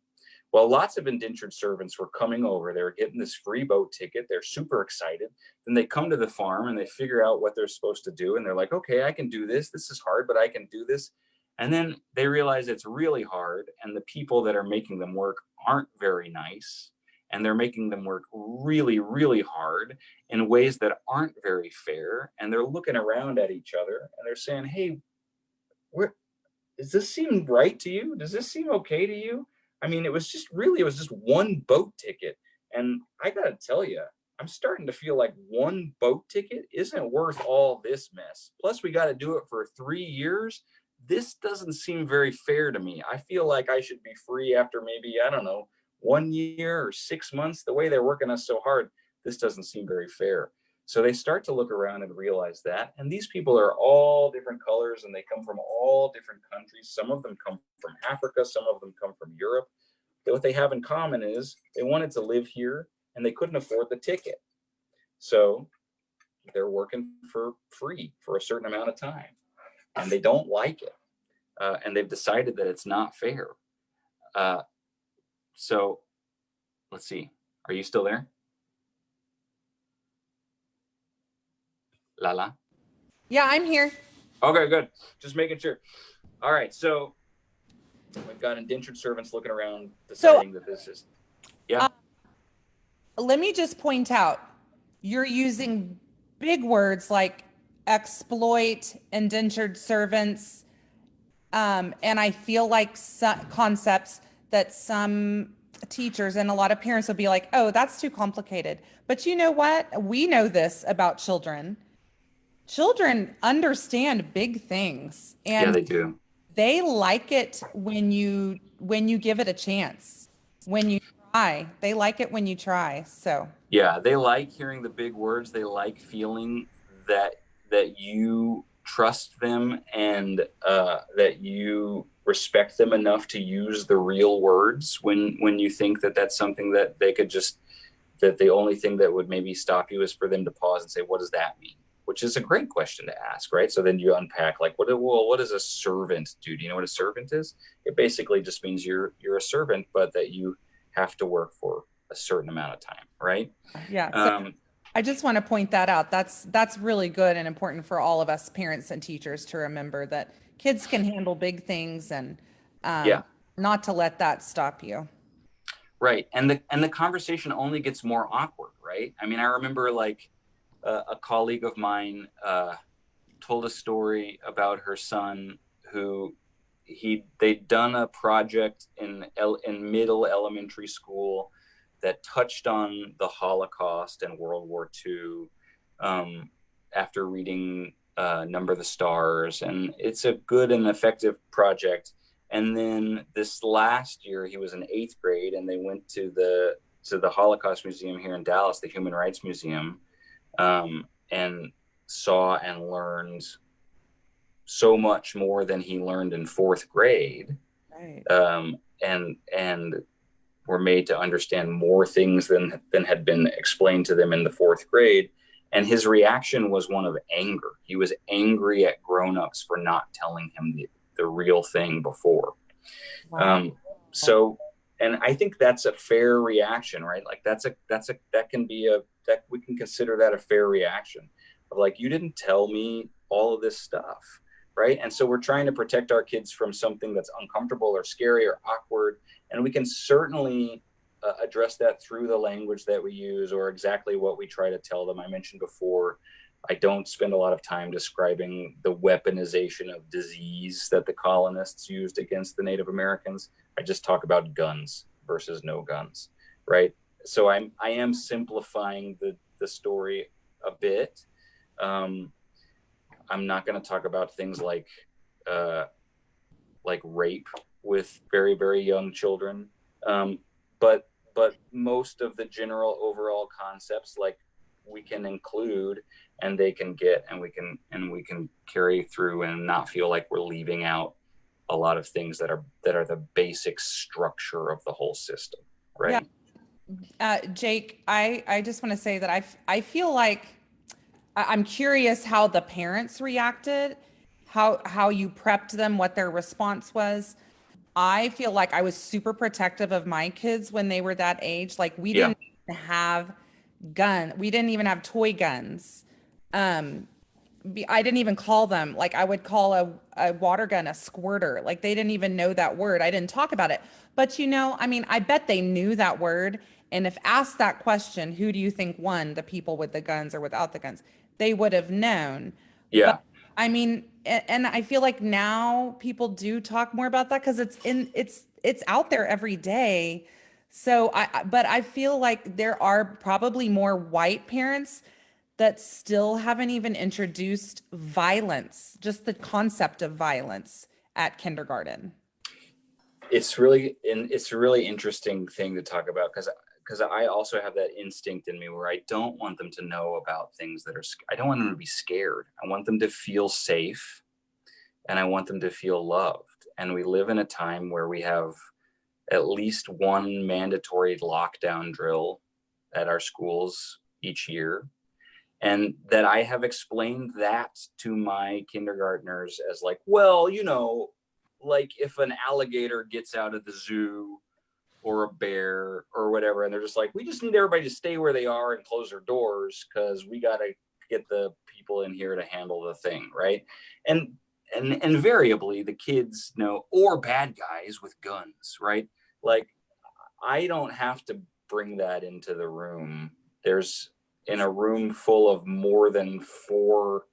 Well, lots of indentured servants were coming over. They were getting this free boat ticket. They're super excited. Then they come to the farm and they figure out what they're supposed to do. And they're like, okay, I can do this. This is hard, but I can do this. And then they realize it's really hard. And the people that are making them work aren't very nice. And they're making them work really, really hard in ways that aren't very fair. And they're looking around at each other and they're saying, hey, does this seem right to you? Does this seem okay to you? I mean, it was just one boat ticket. And I got to tell you, I'm starting to feel like one boat ticket isn't worth all this mess. Plus, we got to do it for 3 years. This doesn't seem very fair to me. I feel like I should be free after maybe, I don't know, 1 year or 6 months. The way they're working us so hard, this doesn't seem very fair. So they start to look around and realize that. And these people are all different colors and they come from all different countries. Some of them come from Africa. Some of them come from Europe. But what they have in common is they wanted to live here and they couldn't afford the ticket. So they're working for free for a certain amount of time and they don't like it. And they've decided that it's not fair. So let's see. Are you still there? Lala?
Yeah, I'm here.
Okay, good. Just making sure. All right, so we've got indentured servants looking around, deciding that this is, yeah.
Let me just point out, you're using big words like exploit, indentured servants, and I feel like concepts that some teachers and a lot of parents will be like, oh, that's too complicated. But you know what? We know this about children. Children understand big things. And
Yeah, they do.
They like it when you give it a chance. When you try. They like it when you try. So,
Yeah, they like hearing the big words. They like feeling that you trust them, and that you respect them enough to use the real words when you think that that's something that they could just, that the only thing that would maybe stop you is for them to pause and say, what does that mean? Which is a great question to ask, right? So then you unpack, like, what does a servant do? Do you know what a servant is? It basically just means you're a servant, but that you have to work for a certain amount of time, right?
yeah. So
Um,
I just want to point that out. That's really good and important for all of us parents and teachers to remember that kids can handle big things and
yeah,
not to let that stop you.
right. And the conversation only gets more awkward, right? I mean, I remember like a colleague of mine told a story about her son who they'd done a project in middle elementary school that touched on the Holocaust and World War II, after reading Number of the Stars, and it's a good and effective project. And then this last year, he was in 8th grade, and they went to the Holocaust Museum here in Dallas, the Human Rights Museum, and saw and learned so much more than he learned in 4th grade,
Right.
and were made to understand more things than had been explained to them in the 4th grade. And his reaction was one of anger. He was angry at grown-ups for not telling him the real thing before.
Wow.
So, and I think that's a fair reaction, right? Like that can be that we can consider that a fair reaction of like, you didn't tell me all of this stuff, right? And so we're trying to protect our kids from something that's uncomfortable or scary or awkward, and we can certainly address that through the language that we use or exactly what we try to tell them. I mentioned before, I don't spend a lot of time describing the weaponization of disease that the colonists used against the Native Americans. I just talk about guns versus no guns, right? So I am simplifying the story a bit. I'm not going to talk about things like rape with very, very young children, but most of the general overall concepts, like, we can include, and they can get, and we can carry through and not feel like we're leaving out a lot of things that are the basic structure of the whole system,
Yeah.
right?
Jake, I just want to say that I feel like I'm curious how the parents reacted, how you prepped them, what their response was. I feel like I was super protective of my kids when they were that age. Like we
Yeah,
didn't have we didn't even have toy guns. Um, I didn't even call them, like I would call a water gun a squirter. Like they didn't even know that word. I didn't talk about it. But I mean, I bet they knew that word. And if asked that question, who do you think won, the people with the guns or without the guns? They would have known. But
yeah,
I mean, and I feel like now people do talk more about that because it's out there every day. So but I feel like there are probably more white parents that still haven't even introduced violence, just the concept of violence at kindergarten.
it's a really interesting thing to talk about, because I also have that instinct in me where I don't want them to know about things that are, I don't want them to be scared. I want them to feel safe, and I want them to feel loved. And we live in a time where we have at least one mandatory lockdown drill at our schools each year. And that I have explained that to my kindergartners as like, well, like if an alligator gets out of the zoo or a bear or whatever, and they're just like, we just need everybody to stay where they are and close their doors because we got to get the people in here to handle the thing, right? And invariably the kids know, or bad guys with guns, right? Like, I don't have to bring that into the room. There's, in a room full of more than 4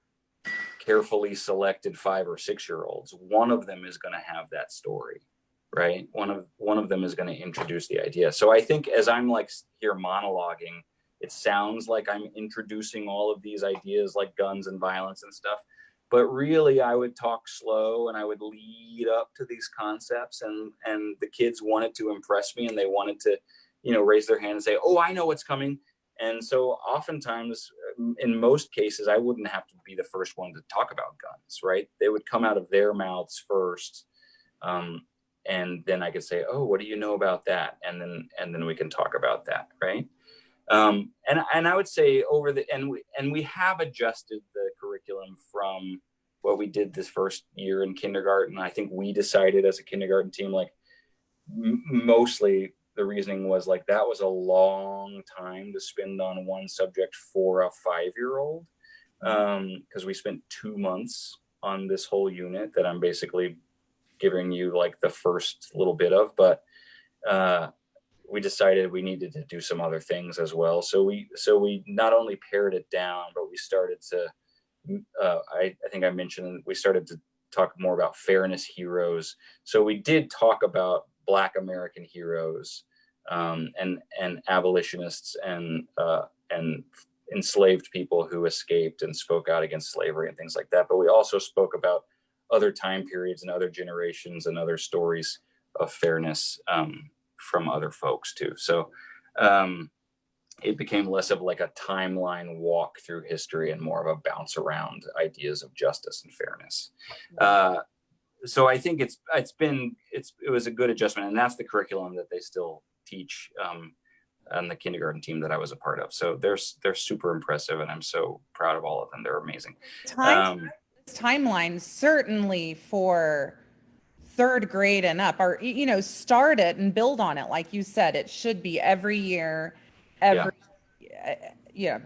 carefully selected 5 or 6 year olds, one of them is going to have that story, right? One of them is going to introduce the idea. So I think as I'm like here monologuing, it sounds like I'm introducing all of these ideas like guns and violence and stuff, but really I would talk slow and I would lead up to these concepts, and the kids wanted to impress me and they wanted to, raise their hand and say, oh, I know what's coming. And so oftentimes, in most cases, I wouldn't have to be the first one to talk about guns, right? They would come out of their mouths first. And then I could say, oh, what do you know about that? And then we can talk about that, right? And I would say we have adjusted the curriculum from what we did this first year in kindergarten. I think we decided as a kindergarten team, like mostly the reasoning was like, that was a long time to spend on one subject for a 5-year-old. Because we spent 2 months on this whole unit that I'm basically giving you like the first little bit of, but we decided we needed to do some other things as well. So we not only pared it down, but we started to, I think I mentioned, we started to talk more about fairness heroes. So we did talk about Black American heroes, and abolitionists and enslaved people who escaped and spoke out against slavery and things like that. But we also spoke about other time periods and other generations and other stories of fairness, from other folks too. So it became less of like a timeline walk through history and more of a bounce around ideas of justice and fairness. So I think it was a good adjustment, and that's the curriculum that they still teach on the kindergarten team that I was a part of. So they're super impressive, and I'm so proud of all of them. They're amazing.
Timeline certainly for third grade and up, or start it and build on it. Like you said, it should be every year, every year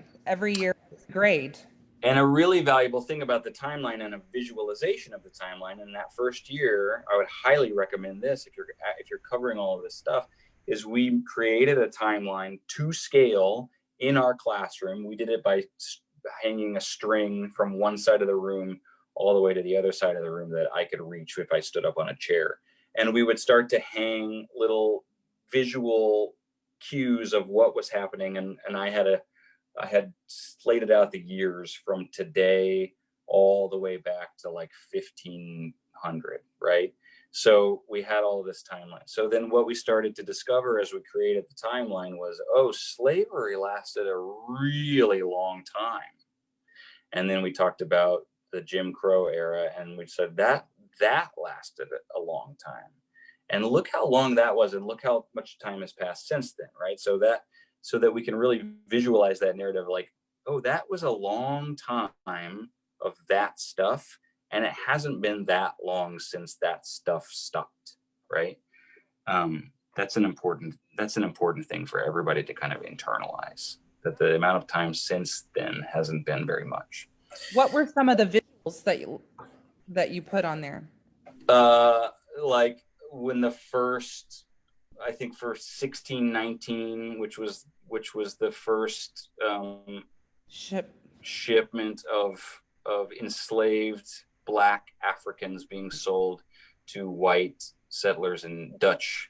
grade.
And a really valuable thing about the timeline and a visualization of the timeline in that first year, I would highly recommend this if you're covering all of this stuff, is we created a timeline to scale in our classroom. We did it by hanging a string from one side of the room all the way to the other side of the room that I could reach if I stood up on a chair. And we would start to hang little visual cues of what was happening. And I had slated out the years from today all the way back to like 1500, right? So we had all of this timeline. So then what we started to discover as we created the timeline was, oh, slavery lasted a really long time. And then we talked about the Jim Crow era, and we said that lasted a long time. And look how long that was, and look how much time has passed since then, right? So that we can really visualize that narrative, like, oh, that was a long time of that stuff, and it hasn't been that long since that stuff stopped, right? That's an important thing for everybody to kind of internalize, that the amount of time since then hasn't been very much.
What were some of the visuals that you put on there?
Like when the first, I think for 1619, which was the first shipment of enslaved Black Africans being sold to white settlers and Dutch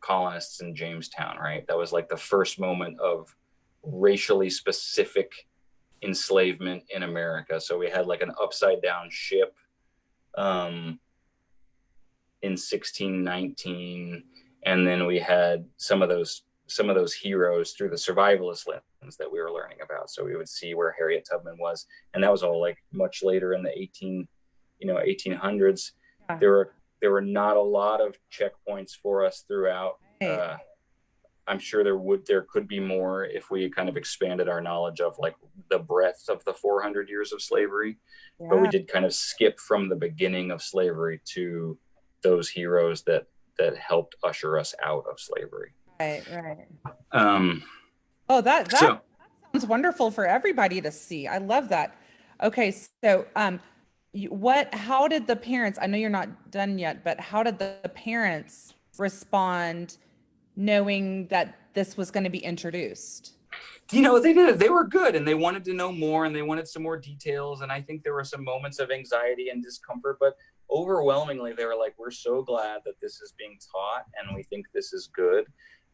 colonists in Jamestown, right? That was like the first moment of racially specific enslavement in America. So we had like an upside down ship in 1619, and then we had some of those heroes through the survivalist lens that we were learning about. So we would see where Harriet Tubman was, and that was all like much later in the 1800s. Yeah. There were not a lot of checkpoints for us throughout. I'm sure there could be more if we kind of expanded our knowledge of like the breadth of the 400 years of slavery. Yeah. But we did kind of skip from the beginning of slavery to those heroes that helped usher us out of slavery.
Right. That sounds wonderful for everybody to see. I love that. Okay, so how did the parents, I know you're not done yet, but how did the parents respond knowing that this was going to be introduced?
They did. They were good, and they wanted to know more, and they wanted some more details. And I think there were some moments of anxiety and discomfort, but overwhelmingly they were like, we're so glad that this is being taught, and we think this is good.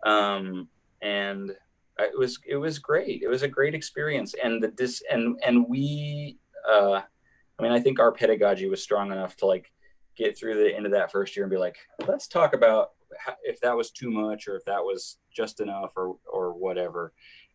And it was great. It was a great experience. And we I mean, I think our pedagogy was strong enough to like get through the end of that first year and be like, let's talk about if that was too much or if that was just enough or whatever.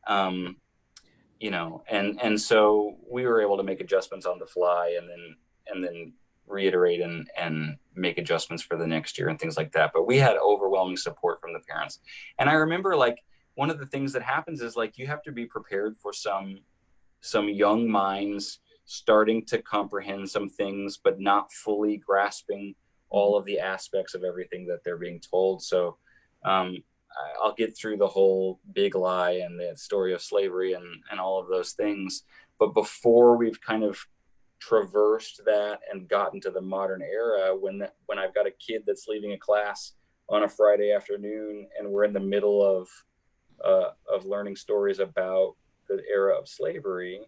You know, and so we were able to make adjustments on the fly and then reiterate and make adjustments for the next year and things like that. But we had overwhelming support from the parents. And I remember like one of the things that happens is like you have to be prepared for some young minds starting to comprehend some things but not fully grasping all of the aspects of everything that they're being told. So I'll get through the whole big lie and the story of slavery and all of those things. But before we've kind of traversed that and gotten to the modern era, when I've got a kid that's leaving a class on a Friday afternoon and we're in the middle of learning stories about the era of slavery,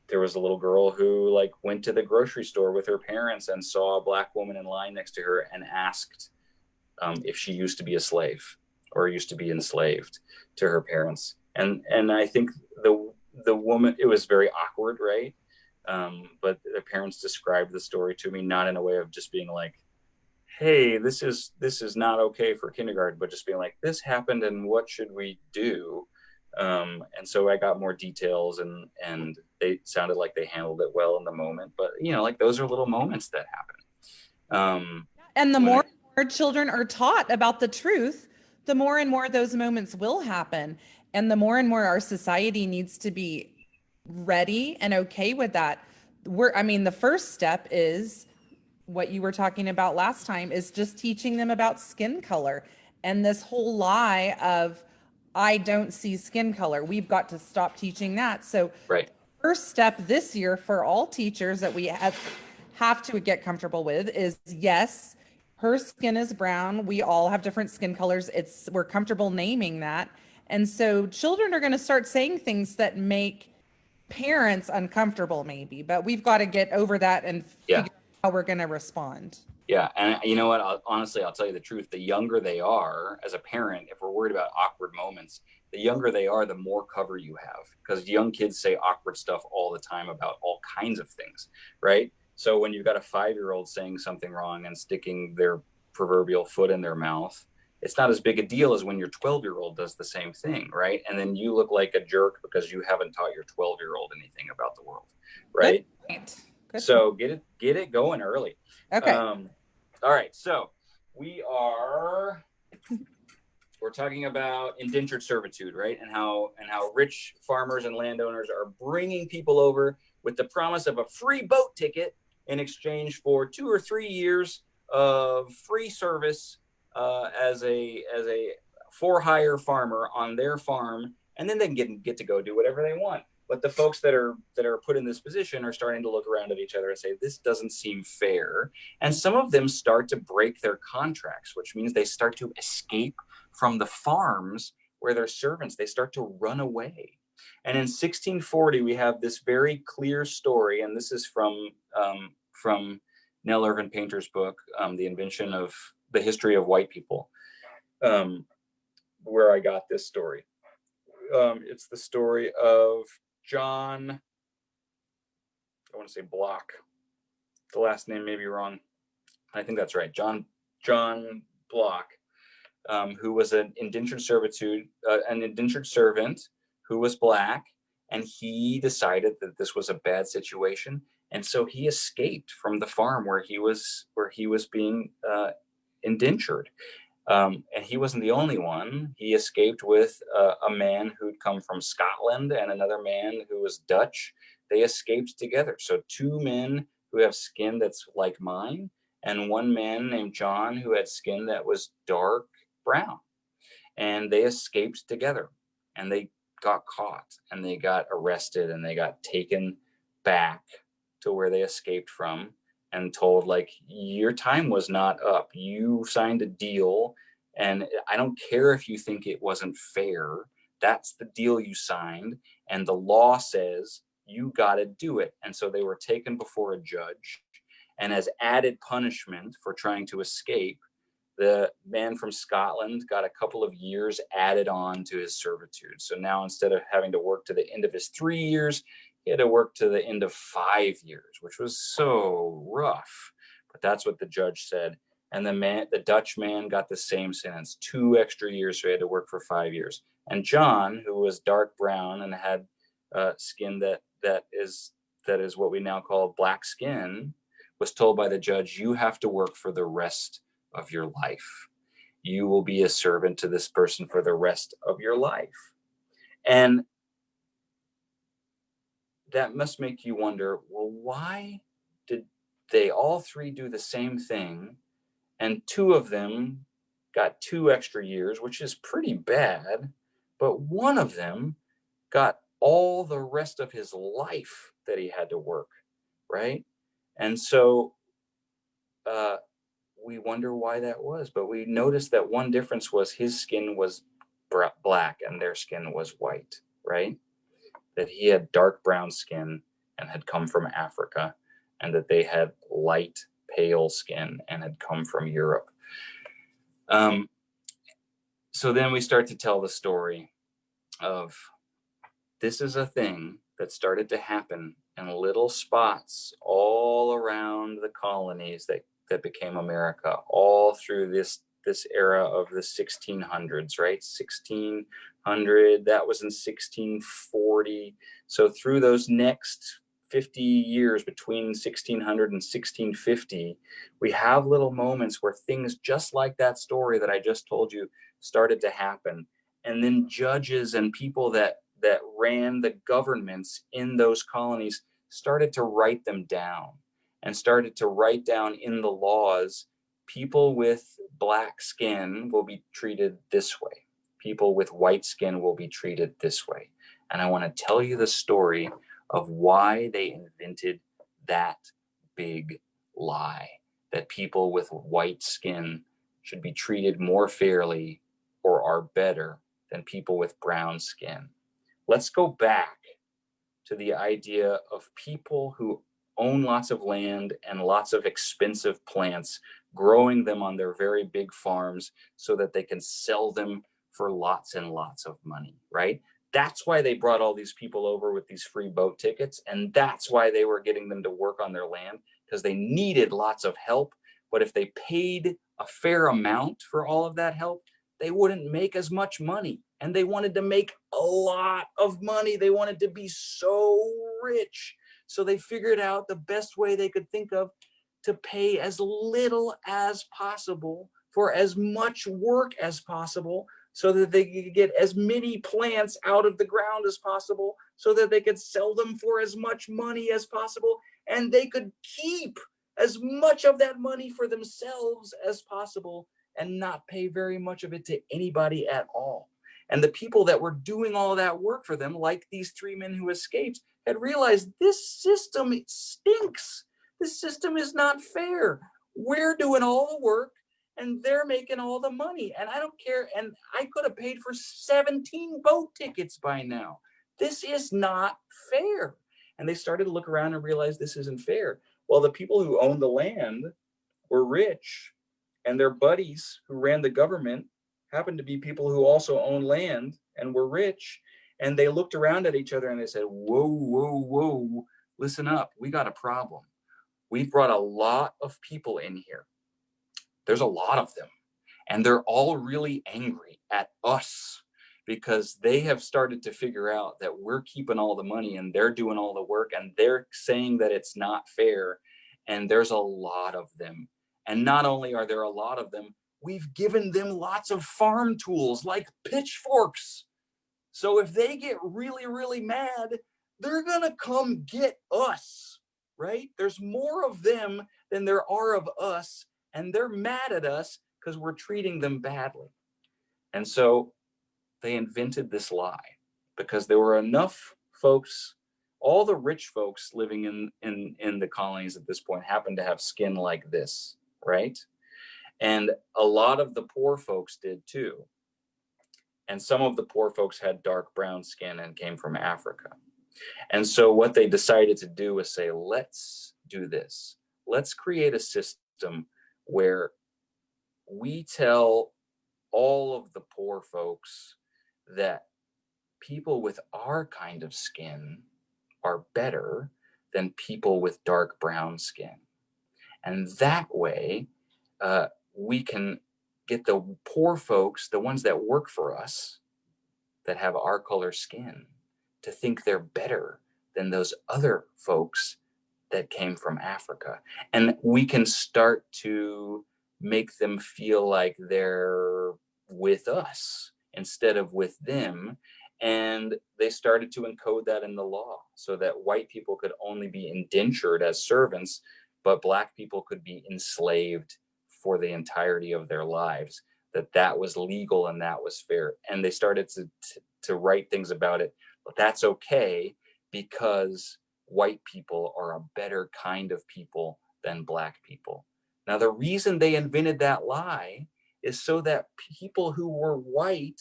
there was a little girl who like went to the grocery store with her parents and saw a Black woman in line next to her and asked if she used to be a slave or used to be enslaved to her parents. And I think the woman, it was very awkward, right? But the parents described the story to me, not in a way of just being like, hey, this is not okay for kindergarten, but just being like, this happened and what should we do? And so I got more details and they sounded like they handled it well in the moment. But, you know, like those are little moments that happen.
And the more children are taught about the truth, the more and more those moments will happen. And the more and more our society needs to be ready and okay with that. I mean, the first step is what you were talking about last time is just teaching them about skin color and this whole lie of, I don't see skin color. We've got to stop teaching that. So,
Right.
first step this year for all teachers that we have to get comfortable with is yes, her skin is brown. We all have different skin colors. We're comfortable naming that. And so children are going to start saying things that make parents uncomfortable maybe, but we've got to get over that and figure out how we're going to respond.
Yeah. And you know what? Honestly, I'll tell you the truth. The younger they are as a parent, if we're worried about awkward moments, the younger they are, the more cover you have, because young kids say awkward stuff all the time about all kinds of things. Right. So when you've got a 5-year-old saying something wrong and sticking their proverbial foot in their mouth, it's not as big a deal as when your 12-year-old does the same thing. Right. And then you look like a jerk because you haven't taught your 12-year-old anything about the world. Right. Good. So get it going early.
Okay.
All right, so we're talking about indentured servitude, right? And how rich farmers and landowners are bringing people over with the promise of a free boat ticket in exchange for 2 or 3 years of free service as a for hire farmer on their farm, and then they can get to go do whatever they want. But the folks that are put in this position are starting to look around at each other and say, this doesn't seem fair. And some of them start to break their contracts, which means they start to escape from the farms where they're servants. They start to run away. And in 1640, we have this very clear story, and this is from Nell Irvin Painter's book, The History of White People, where I got this story. It's the story of John, I want to say Block. The last name may be wrong. I think that's right. John Block, who was an indentured servant who was Black, and he decided that this was a bad situation, and so he escaped from the farm where he was being indentured. And he wasn't the only one. He escaped with a man who'd come from Scotland and another man who was Dutch. They escaped together. So 2 men who have skin that's like mine, and 1 man named John who had skin that was dark brown. And they escaped together, and they got caught, and they got arrested, and they got taken back to where they escaped from and told, like, your time was not up. You signed a deal, and I don't care if you think it wasn't fair. That's the deal you signed, and the law says you got to do it. And so they were taken before a judge, and as added punishment for trying to escape, the man from Scotland got a couple of years added on to his servitude. So now instead of having to work to the end of his 3 years, He had to work to the end of 5 years, which was so rough. But that's what the judge said. And the Dutch man got the same sentence, 2 extra years, so he had to work for 5 years. And John, who was dark brown and had skin that is what we now call black skin, was told by the judge, you have to work for the rest of your life. You will be a servant to this person for the rest of your life. And that must make you wonder, well, why did they all three do the same thing? And two of them got 2 extra years, which is pretty bad. But one of them got all the rest of his life that he had to work, right? And so we wonder why that was. But we noticed that one difference was his skin was black and their skin was white, right? That he had dark brown skin and had come from Africa, and that they had light, pale skin and had come from Europe. So then we start to tell the story of this is a thing that started to happen in little spots all around the colonies that became America, all through this era of the 1600s, right? 1600, that was in 1640. So through those next 50 years between 1600 and 1650, we have little moments where things just like that story that I just told you started to happen. And then judges and people that ran the governments in those colonies started to write them down and started to write down in the laws, people with black skin will be treated this way. People with white skin will be treated this way. And I want to tell you the story of why they invented that big lie, that people with white skin should be treated more fairly or are better than people with brown skin. Let's go back to the idea of people who own lots of land and lots of expensive plants, growing them on their very big farms so that they can sell them for lots and lots of money, right? That's why they brought all these people over with these free boat tickets. And that's why they were getting them to work on their land, because they needed lots of help. But if they paid a fair amount for all of that help, they wouldn't make as much money. And they wanted to make a lot of money. They wanted to be so rich. So they figured out the best way they could think of to pay as little as possible for as much work as possible, so that they could get as many plants out of the ground as possible, so that they could sell them for as much money as possible, and they could keep as much of that money for themselves as possible and not pay very much of it to anybody at all. And the people that were doing all that work for them, like these three men who escaped, had realized this system stinks. This system is not fair. We're doing all the work and they're making all the money. And I don't care. And I could have paid for 17 boat tickets by now. This is not fair. And they started to look around and realize this isn't fair. Well, the people who owned the land were rich, and their buddies who ran the government happened to be people who also owned land and were rich. And they looked around at each other and they said, whoa, whoa, whoa, listen up. We got a problem. We've brought a lot of people in here. There's a lot of them. And they're all really angry at us because they have started to figure out that we're keeping all the money and they're doing all the work, and they're saying that it's not fair. And there's a lot of them. And not only are there a lot of them, we've given them lots of farm tools like pitchforks. So if they get really, really mad, they're going to come get us, right? There's more of them than there are of us, and they're mad at us because we're treating them badly. And so they invented this lie because there were enough folks, all the rich folks living in the colonies at this point happened to have skin like this, right? And a lot of the poor folks did too. And some of the poor folks had dark brown skin and came from Africa. And so what they decided to do was say, let's do this. Let's create a system where we tell all of the poor folks that people with our kind of skin are better than people with dark brown skin. And that way, we can get the poor folks, the ones that work for us, that have our color skin, to think they're better than those other folks that came from Africa. And we can start to make them feel like they're with us instead of with them. And they started to encode that in the law so that white people could only be indentured as servants, but Black people could be enslaved for the entirety of their lives, that was legal and that was fair. And they started to write things about it, but that's okay because white people are a better kind of people than Black people. Now, the reason they invented that lie is so that people who were white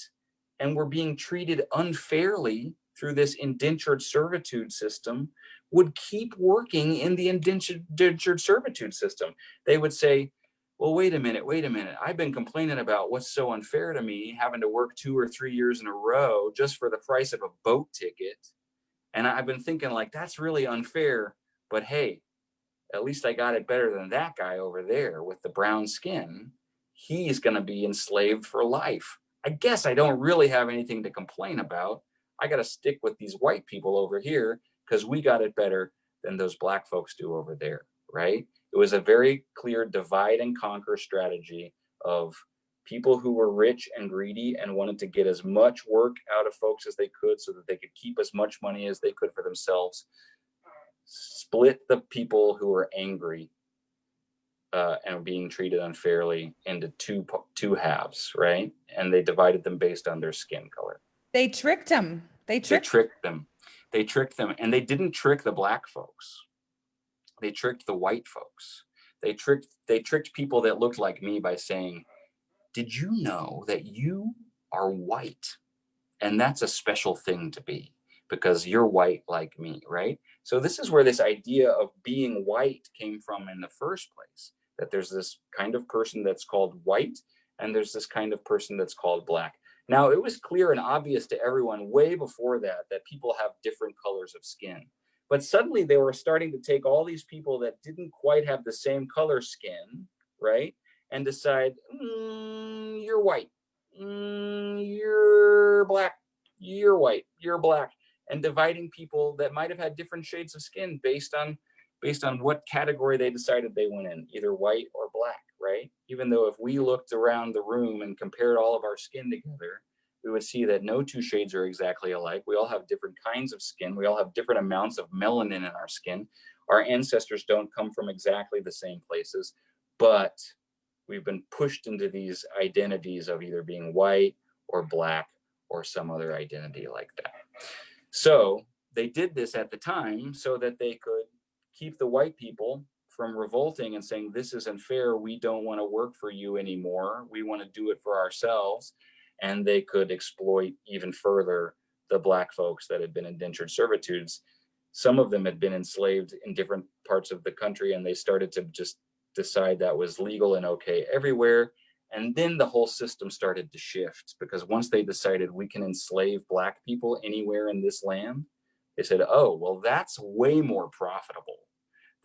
and were being treated unfairly through this indentured servitude system would keep working in the indentured servitude system. They would say, well, wait a minute. I've been complaining about what's so unfair to me, having to work 2 or 3 years in a row just for the price of a boat ticket. And I've been thinking, like, that's really unfair. But hey, at least I got it better than that guy over there with the brown skin. He's going to be enslaved for life. I guess I don't really have anything to complain about. I got to stick with these white people over here because we got it better than those Black folks do over there, right? It was a very clear divide and conquer strategy of people who were rich and greedy and wanted to get as much work out of folks as they could so that they could keep as much money as they could for themselves, split the people who were angry and being treated unfairly into two halves, right? And they divided them based on their skin color.
They tricked them.
They tricked them. And they didn't trick the Black folks. They tricked the white folks. They tricked people that looked like me by saying, did you know that you are white? And that's a special thing to be because you're white like me, right? So this is where this idea of being white came from in the first place, that there's this kind of person that's called white and there's this kind of person that's called Black. Now, it was clear and obvious to everyone way before that people have different colors of skin. But suddenly they were starting to take all these people that didn't quite have the same color skin, right? And decide, you're white, you're Black, you're white, you're Black, and dividing people that might have had different shades of skin based on what category they decided they went in, either white or Black, right? Even though if we looked around the room and compared all of our skin together, we would see that no two shades are exactly alike. We all have different kinds of skin. We all have different amounts of melanin in our skin. Our ancestors don't come from exactly the same places, but we've been pushed into these identities of either being white or Black or some other identity like that. So they did this at the time so that they could keep the white people from revolting and saying, this isn't fair. We don't want to work for you anymore. We want to do it for ourselves. And they could exploit even further the Black folks that had been indentured servitudes. Some of them had been enslaved in different parts of the country, and they started to just decide that was legal and okay everywhere. And then the whole system started to shift, because once they decided we can enslave Black people anywhere in this land, they said, oh, well, that's way more profitable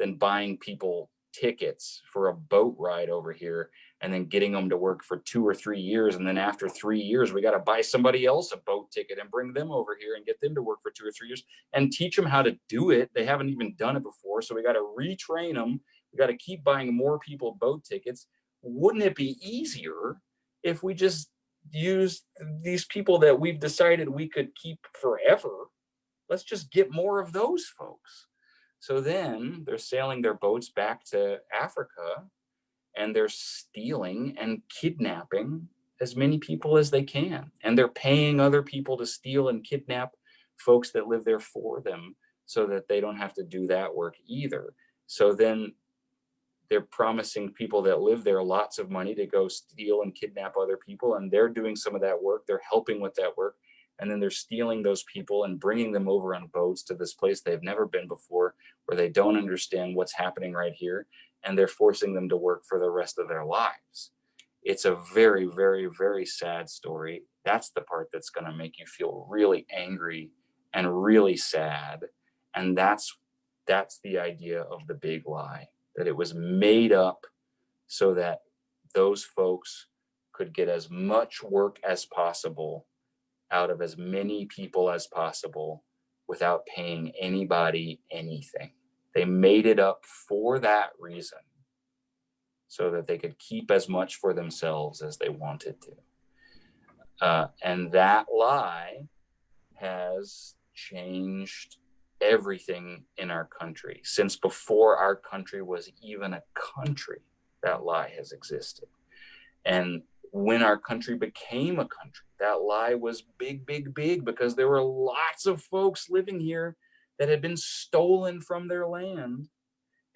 than buying people tickets for a boat ride over here and then getting them to work for 2 or 3 years. And then after 3 years, we got to buy somebody else a boat ticket and bring them over here and get them to work for 2 or 3 years and teach them how to do it. They haven't even done it before. So we got to retrain them. We got to keep buying more people boat tickets. Wouldn't it be easier if we just used these people that we've decided we could keep forever? Let's just get more of those folks. So then they're sailing their boats back to Africa and they're stealing and kidnapping as many people as they can. And they're paying other people to steal and kidnap folks that live there for them so that they don't have to do that work either. So then they're promising people that live there lots of money to go steal and kidnap other people. And they're doing some of that work. They're helping with that work. And then they're stealing those people and bringing them over on boats to this place they've never been before, where they don't understand what's happening right here. And they're forcing them to work for the rest of their lives. It's a very, very, very sad story. That's the part that's going to make you feel really angry and really sad And that's the idea of the big lie, that it was made up so that those folks could get as much work as possible out of as many people as possible without paying anybody anything. They made it up for that reason, so that they could keep as much for themselves as they wanted to. And that lie has changed everything in our country. Since before our country was even a country, that lie has existed. And when our country became a country, that lie was big, big, big, because there were lots of folks living here that had been stolen from their land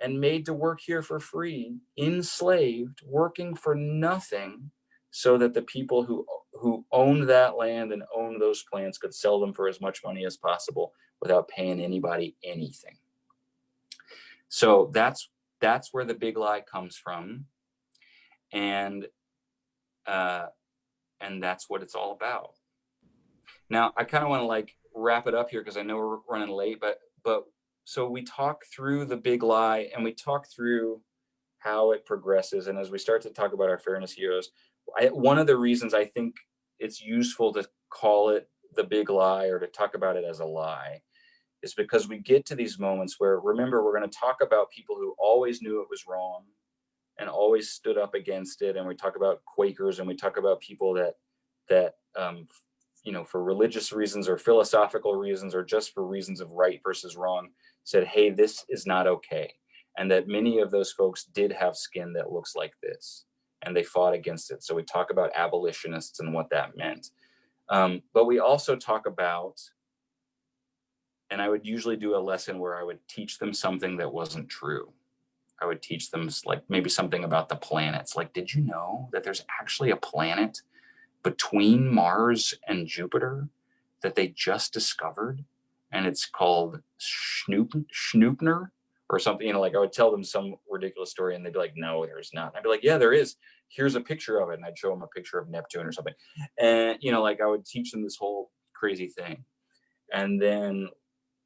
and made to work here for free, enslaved, working for nothing, so that the people who owned that land and owned those plants could sell them for as much money as possible without paying anybody anything. So that's where the big lie comes from, and that's what it's all about. Now, I kind of want to like wrap it up here because I know we're running late, but so we talk through the big lie, and we talk through how it progresses. And as we start to talk about our fairness heroes, one of the reasons I think it's useful to call it the big lie, or to talk about it as a lie, is because we get to these moments where, remember, we're going to talk about people who always knew it was wrong and always stood up against it. And we talk about Quakers, and we talk about people that for religious reasons or philosophical reasons, or just for reasons of right versus wrong, said, hey, this is not okay. And that many of those folks did have skin that looks like this, and they fought against it. So we talk about abolitionists and what that meant. But we also talk about, and I would usually do a lesson where I would teach them something that wasn't true. I would teach them like maybe something about the planets. Like, did you know that there's actually a planet between Mars and Jupiter that they just discovered? And it's called Schnoopner or something. Like, I would tell them some ridiculous story, and they'd be like, no, there's not. And I'd be like, yeah, there is. Here's a picture of it. And I'd show them a picture of Neptune or something. And, like, I would teach them this whole crazy thing. And then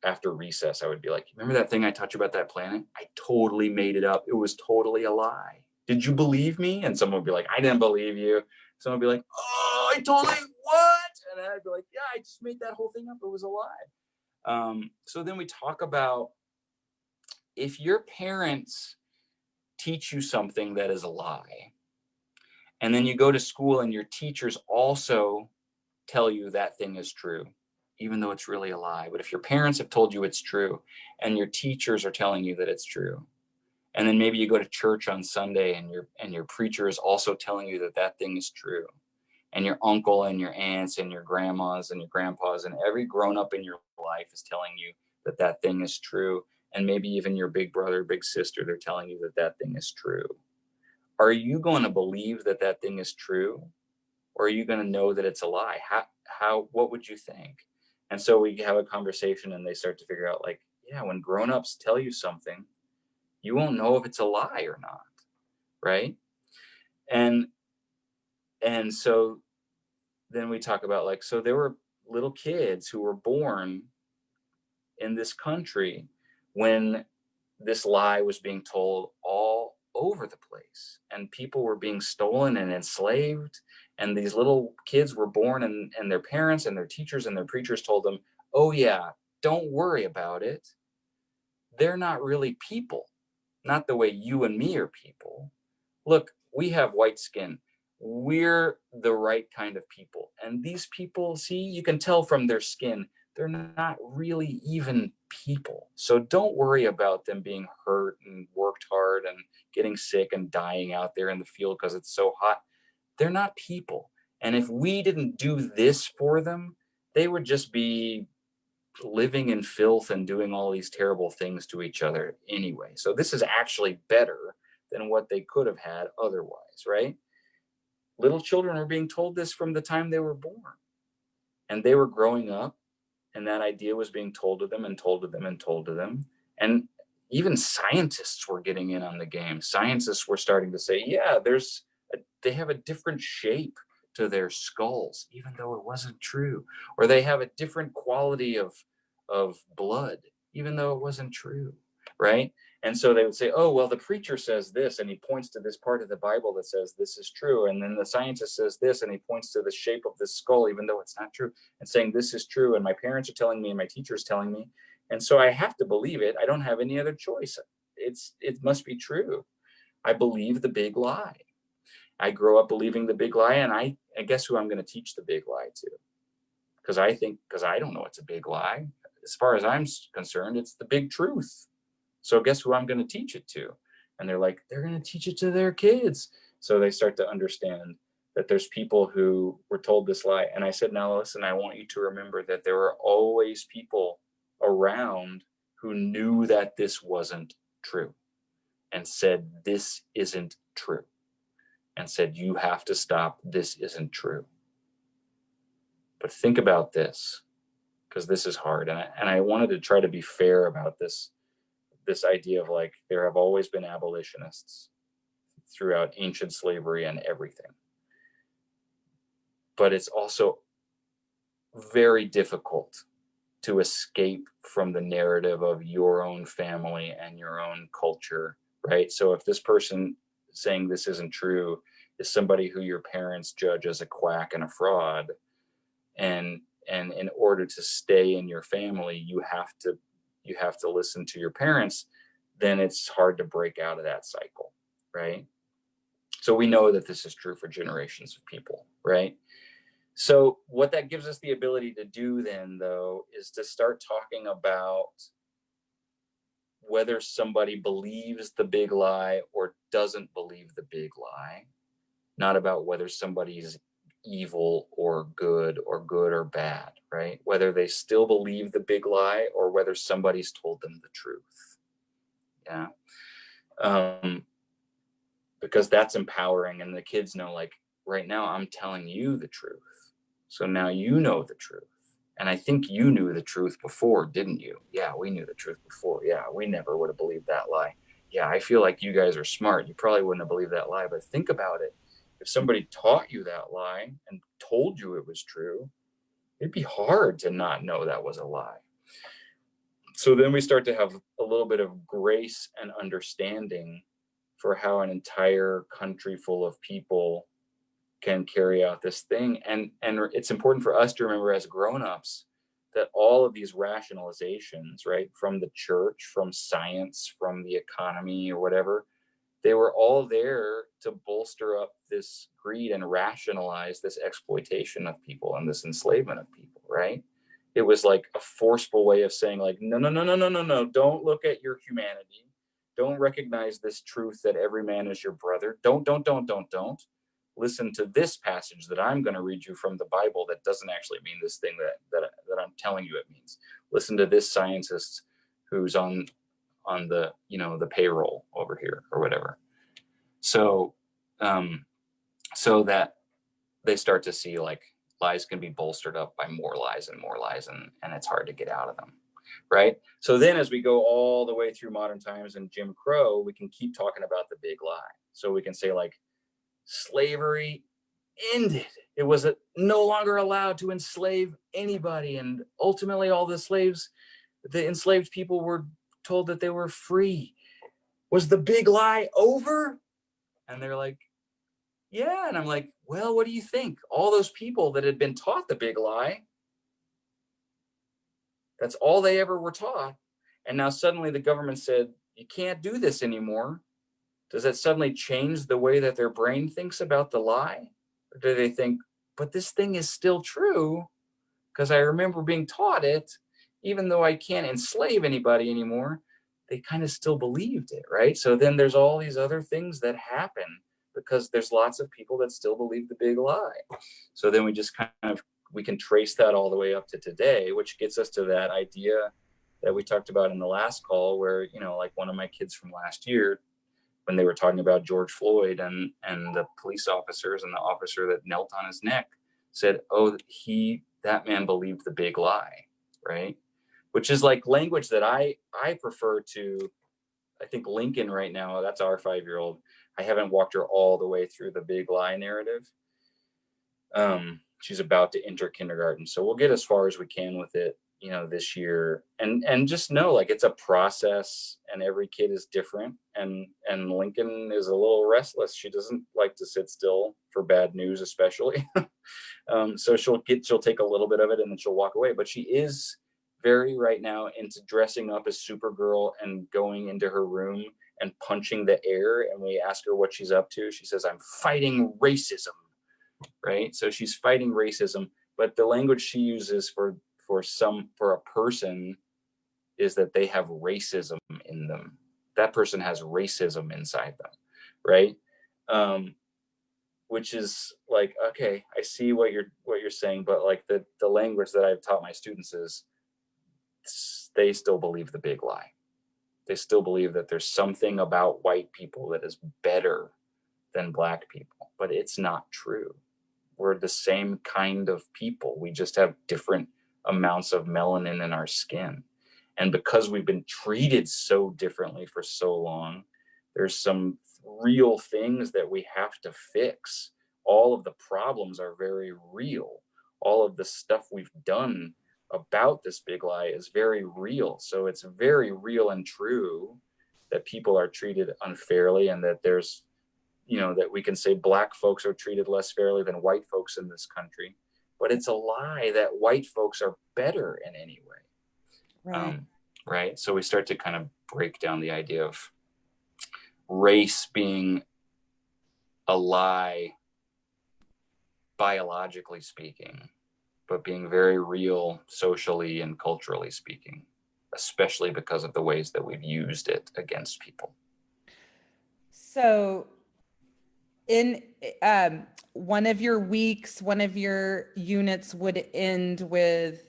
after recess, I would be like, remember that thing I taught you about that planet? I totally made it up. It was totally a lie. Did you believe me? And someone would be like, I didn't believe you. Someone would be like, oh, I totally, what? And I'd be like, yeah, I just made that whole thing up. It was a lie. So then we talk about, if your parents teach you something that is a lie, and then you go to school and your teachers also tell you that thing is true, even though it's really a lie. But if your parents have told you it's true, and your teachers are telling you that it's true, and then maybe you go to church on Sunday, and your preacher is also telling you that that thing is true, and your uncle and your aunts and your grandmas and your grandpas and every grown up in your life is telling you that that thing is true, and maybe even your big brother, big sister, they're telling you that that thing is true. Are you going to believe that that thing is true? Or are you going to know that it's a lie? What would you think? And so we have a conversation, and they start to figure out, like, yeah, when grown-ups tell you something, you won't know if it's a lie or not, right? And so then we talk about, like, so there were little kids who were born in this country when this lie was being told all over the place, and people were being stolen and enslaved, and these little kids were born, and their parents and their teachers and their preachers told them, oh yeah, don't worry about it. They're not really people, not the way you and me are people. Look, we have white skin. We're the right kind of people. And these people, see, you can tell from their skin, they're not really even people. So don't worry about them being hurt and worked hard and getting sick and dying out there in the field because it's so hot. They're not people. And if we didn't do this for them, they would just be living in filth and doing all these terrible things to each other anyway. So this is actually better than what they could have had otherwise, right? Little children are being told this from the time they were born. And they were growing up, and that idea was being told to them and told to them and told to them. And even scientists were getting in on the game. Scientists were starting to say, yeah, they have a different shape to their skulls, even though it wasn't true. Or they have a different quality of blood, even though it wasn't true, right? And so they would say, oh, well, the preacher says this, and he points to this part of the Bible that says this is true. And then the scientist says this, and he points to the shape of this skull, even though it's not true, and saying this is true. And my parents are telling me, and my teacher's telling me. And so I have to believe it. I don't have any other choice. It must be true. I believe the big lie. I grow up believing the big lie, and I guess who I'm going to teach the big lie to? Because I don't know it's a big lie. As far as I'm concerned, it's the big truth. So guess who I'm going to teach it to? And they're like, they're going to teach it to their kids. So they start to understand that there's people who were told this lie. And I said, now listen, I want you to remember that there are always people around who knew that this wasn't true and said, this isn't true. And said, you have to stop. This isn't true. But think about this, because this is hard. And I wanted to try to be fair about this idea of like, there have always been abolitionists throughout ancient slavery and everything. But it's also very difficult to escape from the narrative of your own family and your own culture, right? So if this person saying this isn't true is somebody who your parents judge as a quack and a fraud, and in order to stay in your family, you have to listen to your parents, then it's hard to break out of that cycle, right? So we know that this is true for generations of people, right? So what that gives us the ability to do then, though, is to start talking about whether somebody believes the big lie or doesn't believe the big lie, not about whether somebody's evil or good or bad, right? Whether they still believe the big lie or whether somebody's told them the truth. Yeah. Because that's empowering, and the kids know, like, right now I'm telling you the truth. So now you know the truth. And I think you knew the truth before, didn't you? Yeah, we knew the truth before. Yeah, we never would have believed that lie. Yeah, I feel like you guys are smart. You probably wouldn't have believed that lie, but think about it. If somebody taught you that lie and told you it was true, it'd be hard to not know that was a lie. So then we start to have a little bit of grace and understanding for how an entire country full of people can carry out this thing. And it's important for us to remember as grown-ups that all of these rationalizations, right, from the church, from science, from the economy or whatever, they were all there to bolster up this greed and rationalize this exploitation of people and this enslavement of people, right? It was like a forceful way of saying, like, no, no, no, no, no, no, no, don't look at your humanity. Don't recognize this truth that every man is your brother. Don't. Listen to this passage that I'm going to read you from the Bible that doesn't actually mean this thing that I'm telling you it means. Listen to this scientist who's on the, the payroll over here or whatever. So so that they start to see, like, lies can be bolstered up by more lies and more lies, and it's hard to get out of them, right? So then as we go all the way through modern times and Jim Crow, we can keep talking about the big lie. So we can say, like, slavery ended. It was no longer allowed to enslave anybody. And ultimately all the enslaved people were told that they were free. Was the big lie over? And they're like, yeah. And I'm like, well, what do you think? All those people that had been taught the big lie, that's all they ever were taught. And now suddenly the government said, you can't do this anymore. Does that suddenly change the way that their brain thinks about the lie? Or do they think, but this thing is still true because I remember being taught it, even though I can't enslave anybody anymore, they kind of still believed it, right? So then there's all these other things that happen because there's lots of people that still believe the big lie. So then we can trace that all the way up to today, which gets us to that idea that we talked about in the last call where, like one of my kids from last year, when they were talking about George Floyd and the police officers and the officer that knelt on his neck said, oh, that man believed the big lie, right? Which is like language that I prefer to, I think Lincoln right now, that's our 5-year-old. I haven't walked her all the way through the big lie narrative. She's about to enter kindergarten. So we'll get as far as we can with it, this year, and just know, like, it's a process, and every kid is different, and Lincoln is a little restless. She doesn't like to sit still for bad news, especially. So she'll take a little bit of it and then she'll walk away, but she is very right now into dressing up as Supergirl and going into her room and punching the air. And we ask her what she's up to. She says, "I'm fighting racism." Right? So she's fighting racism, but the language she uses for a person is that they have racism in them. That person has racism inside them, right? Which is like, okay, I see what you're saying, but like the language that I've taught my students is, they still believe the big lie. They still believe that there's something about white people that is better than black people, but it's not true. We're the same kind of people. We just have different amounts of melanin in our skin. And because we've been treated so differently for so long, there's some real things that we have to fix. All of the problems are very real. All of the stuff we've done about this big lie is very real. So it's very real and true that people are treated unfairly, and that there's, that we can say black folks are treated less fairly than white folks in this country. But it's a lie that white folks are better in any way.
Right.
Right. So we start to kind of break down the idea of race being a lie, biologically speaking, but being very real socially and culturally speaking, especially because of the ways that we've used it against people.
So in one of your weeks, one of your units would end with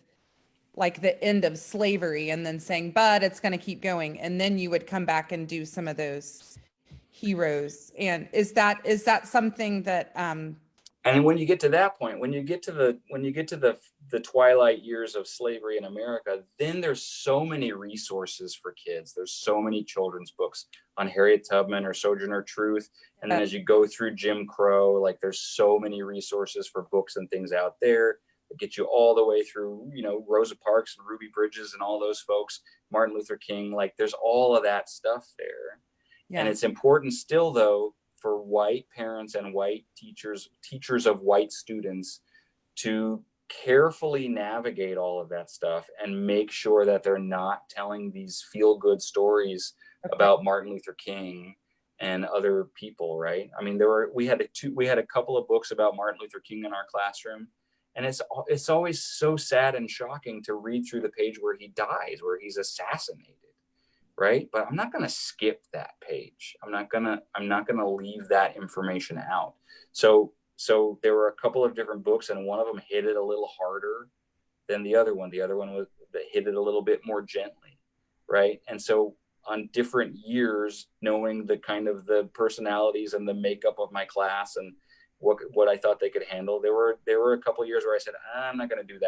like the end of slavery, and then saying, but it's going to keep going. And then you would come back and do some of those heroes. And is that something that,
And when you get to that point, when you get to the twilight years of slavery in America, then there's so many resources for kids. There's so many children's books on Harriet Tubman or Sojourner Truth. And then as you go through Jim Crow, like, there's so many resources for books and things out there that get you all the way through, Rosa Parks and Ruby Bridges and all those folks, Martin Luther King. Like, there's all of that stuff there.
yeah.
And it's important still, though, for white parents and white teachers of white students to carefully navigate all of that stuff and make sure that they're not telling these feel-good stories about Martin Luther King and other people, right? I mean, we had a couple of books about Martin Luther King in our classroom, and it's always so sad and shocking to read through the page where he dies, where he's assassinated. Right? But I'm not going to skip that page. I'm not going to leave that information out. So there were a couple of different books, and one of them hit it a little harder than the other one. The other one that hit it a little bit more gently, right? And so on different years, knowing the kind of the personalities and the makeup of my class and what I thought they could handle, there were a couple of years where I said, I'm not going to do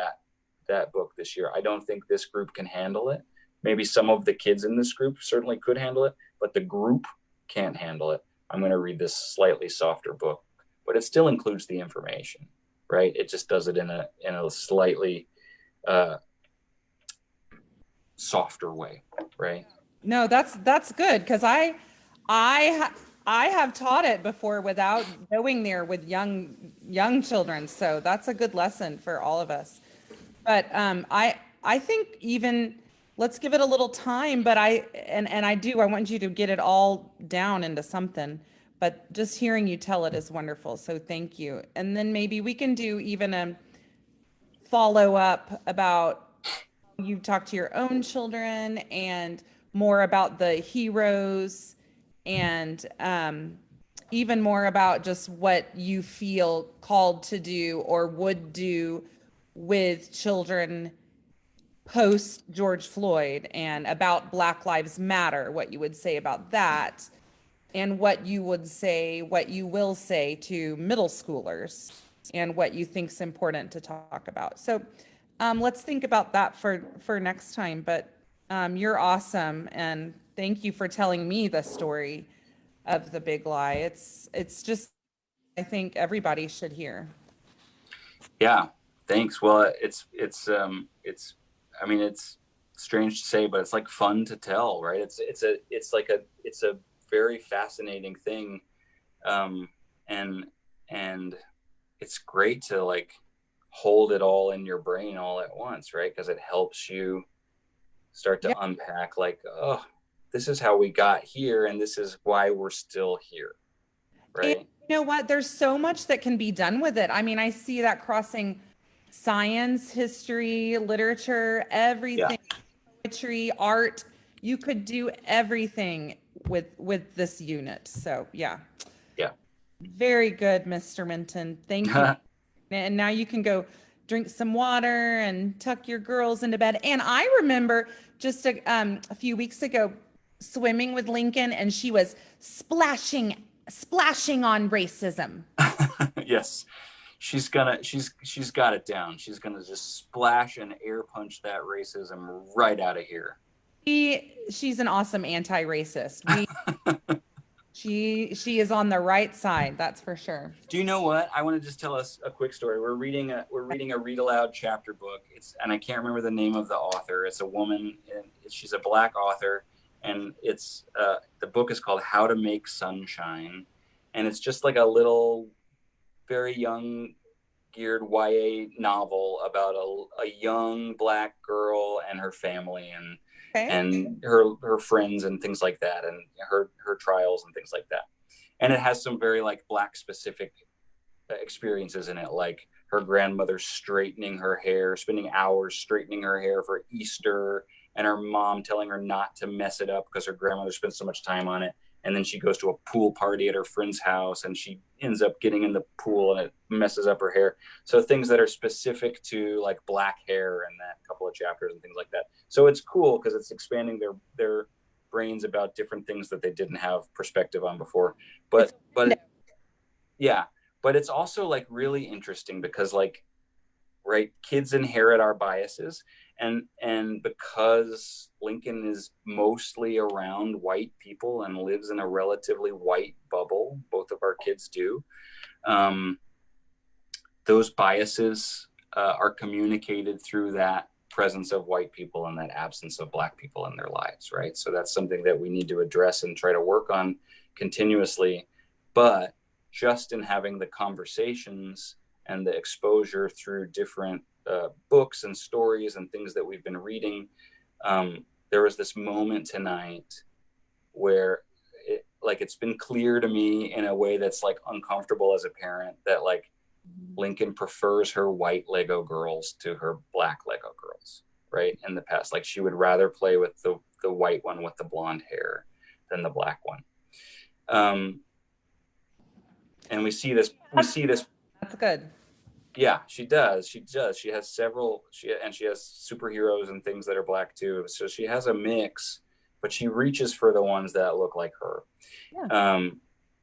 that book this year. I don't think this group can handle it. Maybe some of the kids in this group certainly could handle it, but the group can't handle it. I'm going to read this slightly softer book, but it still includes the information, right? It just does it in a slightly softer way, right?
No, that's good, because I have taught it before without going there with young children. So that's a good lesson for all of us. But I think even let's give it a little time. But I want you to get it all down into something. But just hearing you tell it is wonderful. So thank you. And then maybe we can do even a follow up about you talk to your own children, and more about the heroes, and even more about just what you feel called to do or would do with children post George Floyd, and about Black Lives Matter, what you would say about that, and what you will say to middle schoolers, and what you think's important to talk about. So let's think about that for next time. But you're awesome, and thank you for telling me the story of the big lie. It's just, I think everybody should hear.
Yeah, thanks. Well, it's I mean, it's strange to say, but it's like fun to tell, right? It's a very fascinating thing. Um, and, and it's great to like hold it all in your brain all at once, right? Because it helps you start to
Yeah.
unpack like, oh, this is how we got here and this is why we're still here,
And
right?
you know what? There's so much that can be done with it. I mean, I see that crossing science, history, literature,
Yeah.
everything, poetry, art. You could do everything with this unit. So yeah,
Yeah.
very good, Mr. Minton. Thank you. And now you can go drink some water and tuck your girls into bed. And I remember just a few weeks ago swimming with Lincoln, and she was splashing on racism.
Yes. She's got it down. She's gonna just splash and air punch that racism right out of here.
She's an awesome anti-racist. She is on the right side, that's for sure.
Do you know what? I want to just tell us a quick story. We're reading a read aloud chapter book. And I can't remember the name of the author. It's a woman, and she's a Black author, and it's the book is called How to Make Sunshine, and it's just like a little, very young, geared YA novel about a young Black girl and her family
Okay.
and her friends and things like that, and her trials and things like that. And it has some very like Black specific experiences in it, like her grandmother straightening her hair, spending hours straightening her hair for Easter, and her mom telling her not to mess it up because her grandmother spent so much time on it. And then she goes to a pool party at her friend's house and she ends up getting in the pool and it messes up her hair. So things that are specific to like Black hair in that couple of chapters and things like that. So it's cool because it's expanding their brains about different things that they didn't have perspective on before. But yeah, but it's also like really interesting because like, right, kids inherit our biases, and because Lincoln is mostly around white people and lives in a relatively white bubble, both of our kids do, um, those biases are communicated through that presence of white people and that absence of Black people in their lives, right? So that's something that we need to address and try to work on continuously. But just in having the conversations and the exposure through different books and stories and things that we've been reading, there was this moment tonight where it's been clear to me in a way that's like uncomfortable as a parent that like Lincoln prefers her white Lego girls to her Black Lego girls, right? In the past, like she would rather play with the white one with the blonde hair than the Black one. And we see this.
That's good.
Yeah, she does. She does. She has several. She has superheroes and things that are Black too. So she has a mix, but she reaches for the ones that look like her.
Yeah.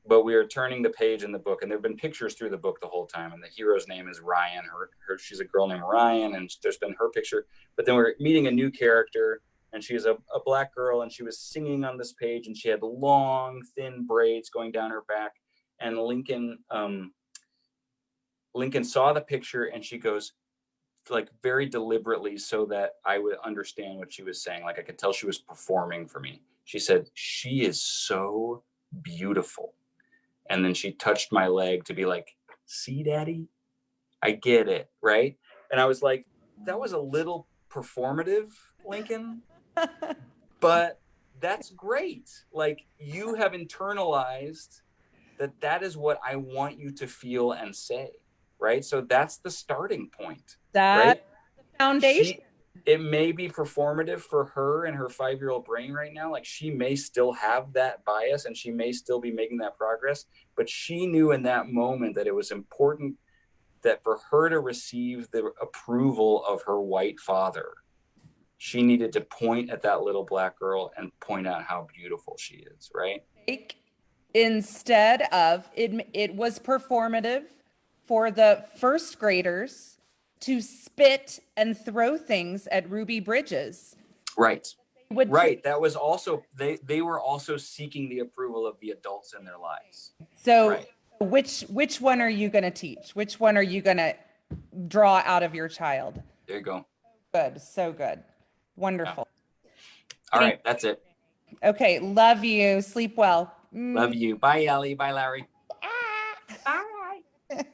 But we are turning the page in the book, and there have been pictures through the book the whole time. And the hero's name is Ryan. She's a girl named Ryan, and there's been her picture. But then we're meeting a new character, and she's a Black girl, and she was singing on this page, and she had long, thin braids going down her back. And Lincoln saw the picture, and she goes, like very deliberately, so that I would understand what she was saying. Like I could tell she was performing for me. She said, "She is so beautiful." And then she touched my leg to be like, "See, Daddy, I get it," right? And I was like, that was a little performative, Lincoln, but that's great. Like you have internalized that is what I want you to feel and say, right? So that's the starting point,
That's
right?
the foundation.
It may be performative for her and her 5-year-old brain right now. Like she may still have that bias and she may still be making that progress, but she knew in that moment that it was important that for her to receive the approval of her white father, she needed to point at that little Black girl and point out how beautiful she is, right?
Instead of it was performative for the first graders to spit and throw things at Ruby Bridges.
Right.
Would
Right. That was also they were also seeking the approval of the adults in their lives.
So
right.
which one are you going to teach? Which one are you going to draw out of your child?
There you go.
Good. So good. Wonderful.
All
Thank-
right, that's it.
Okay. Love you. Sleep well.
Love you. Bye, Ellie. Bye, Larry.
Ah.
Bye.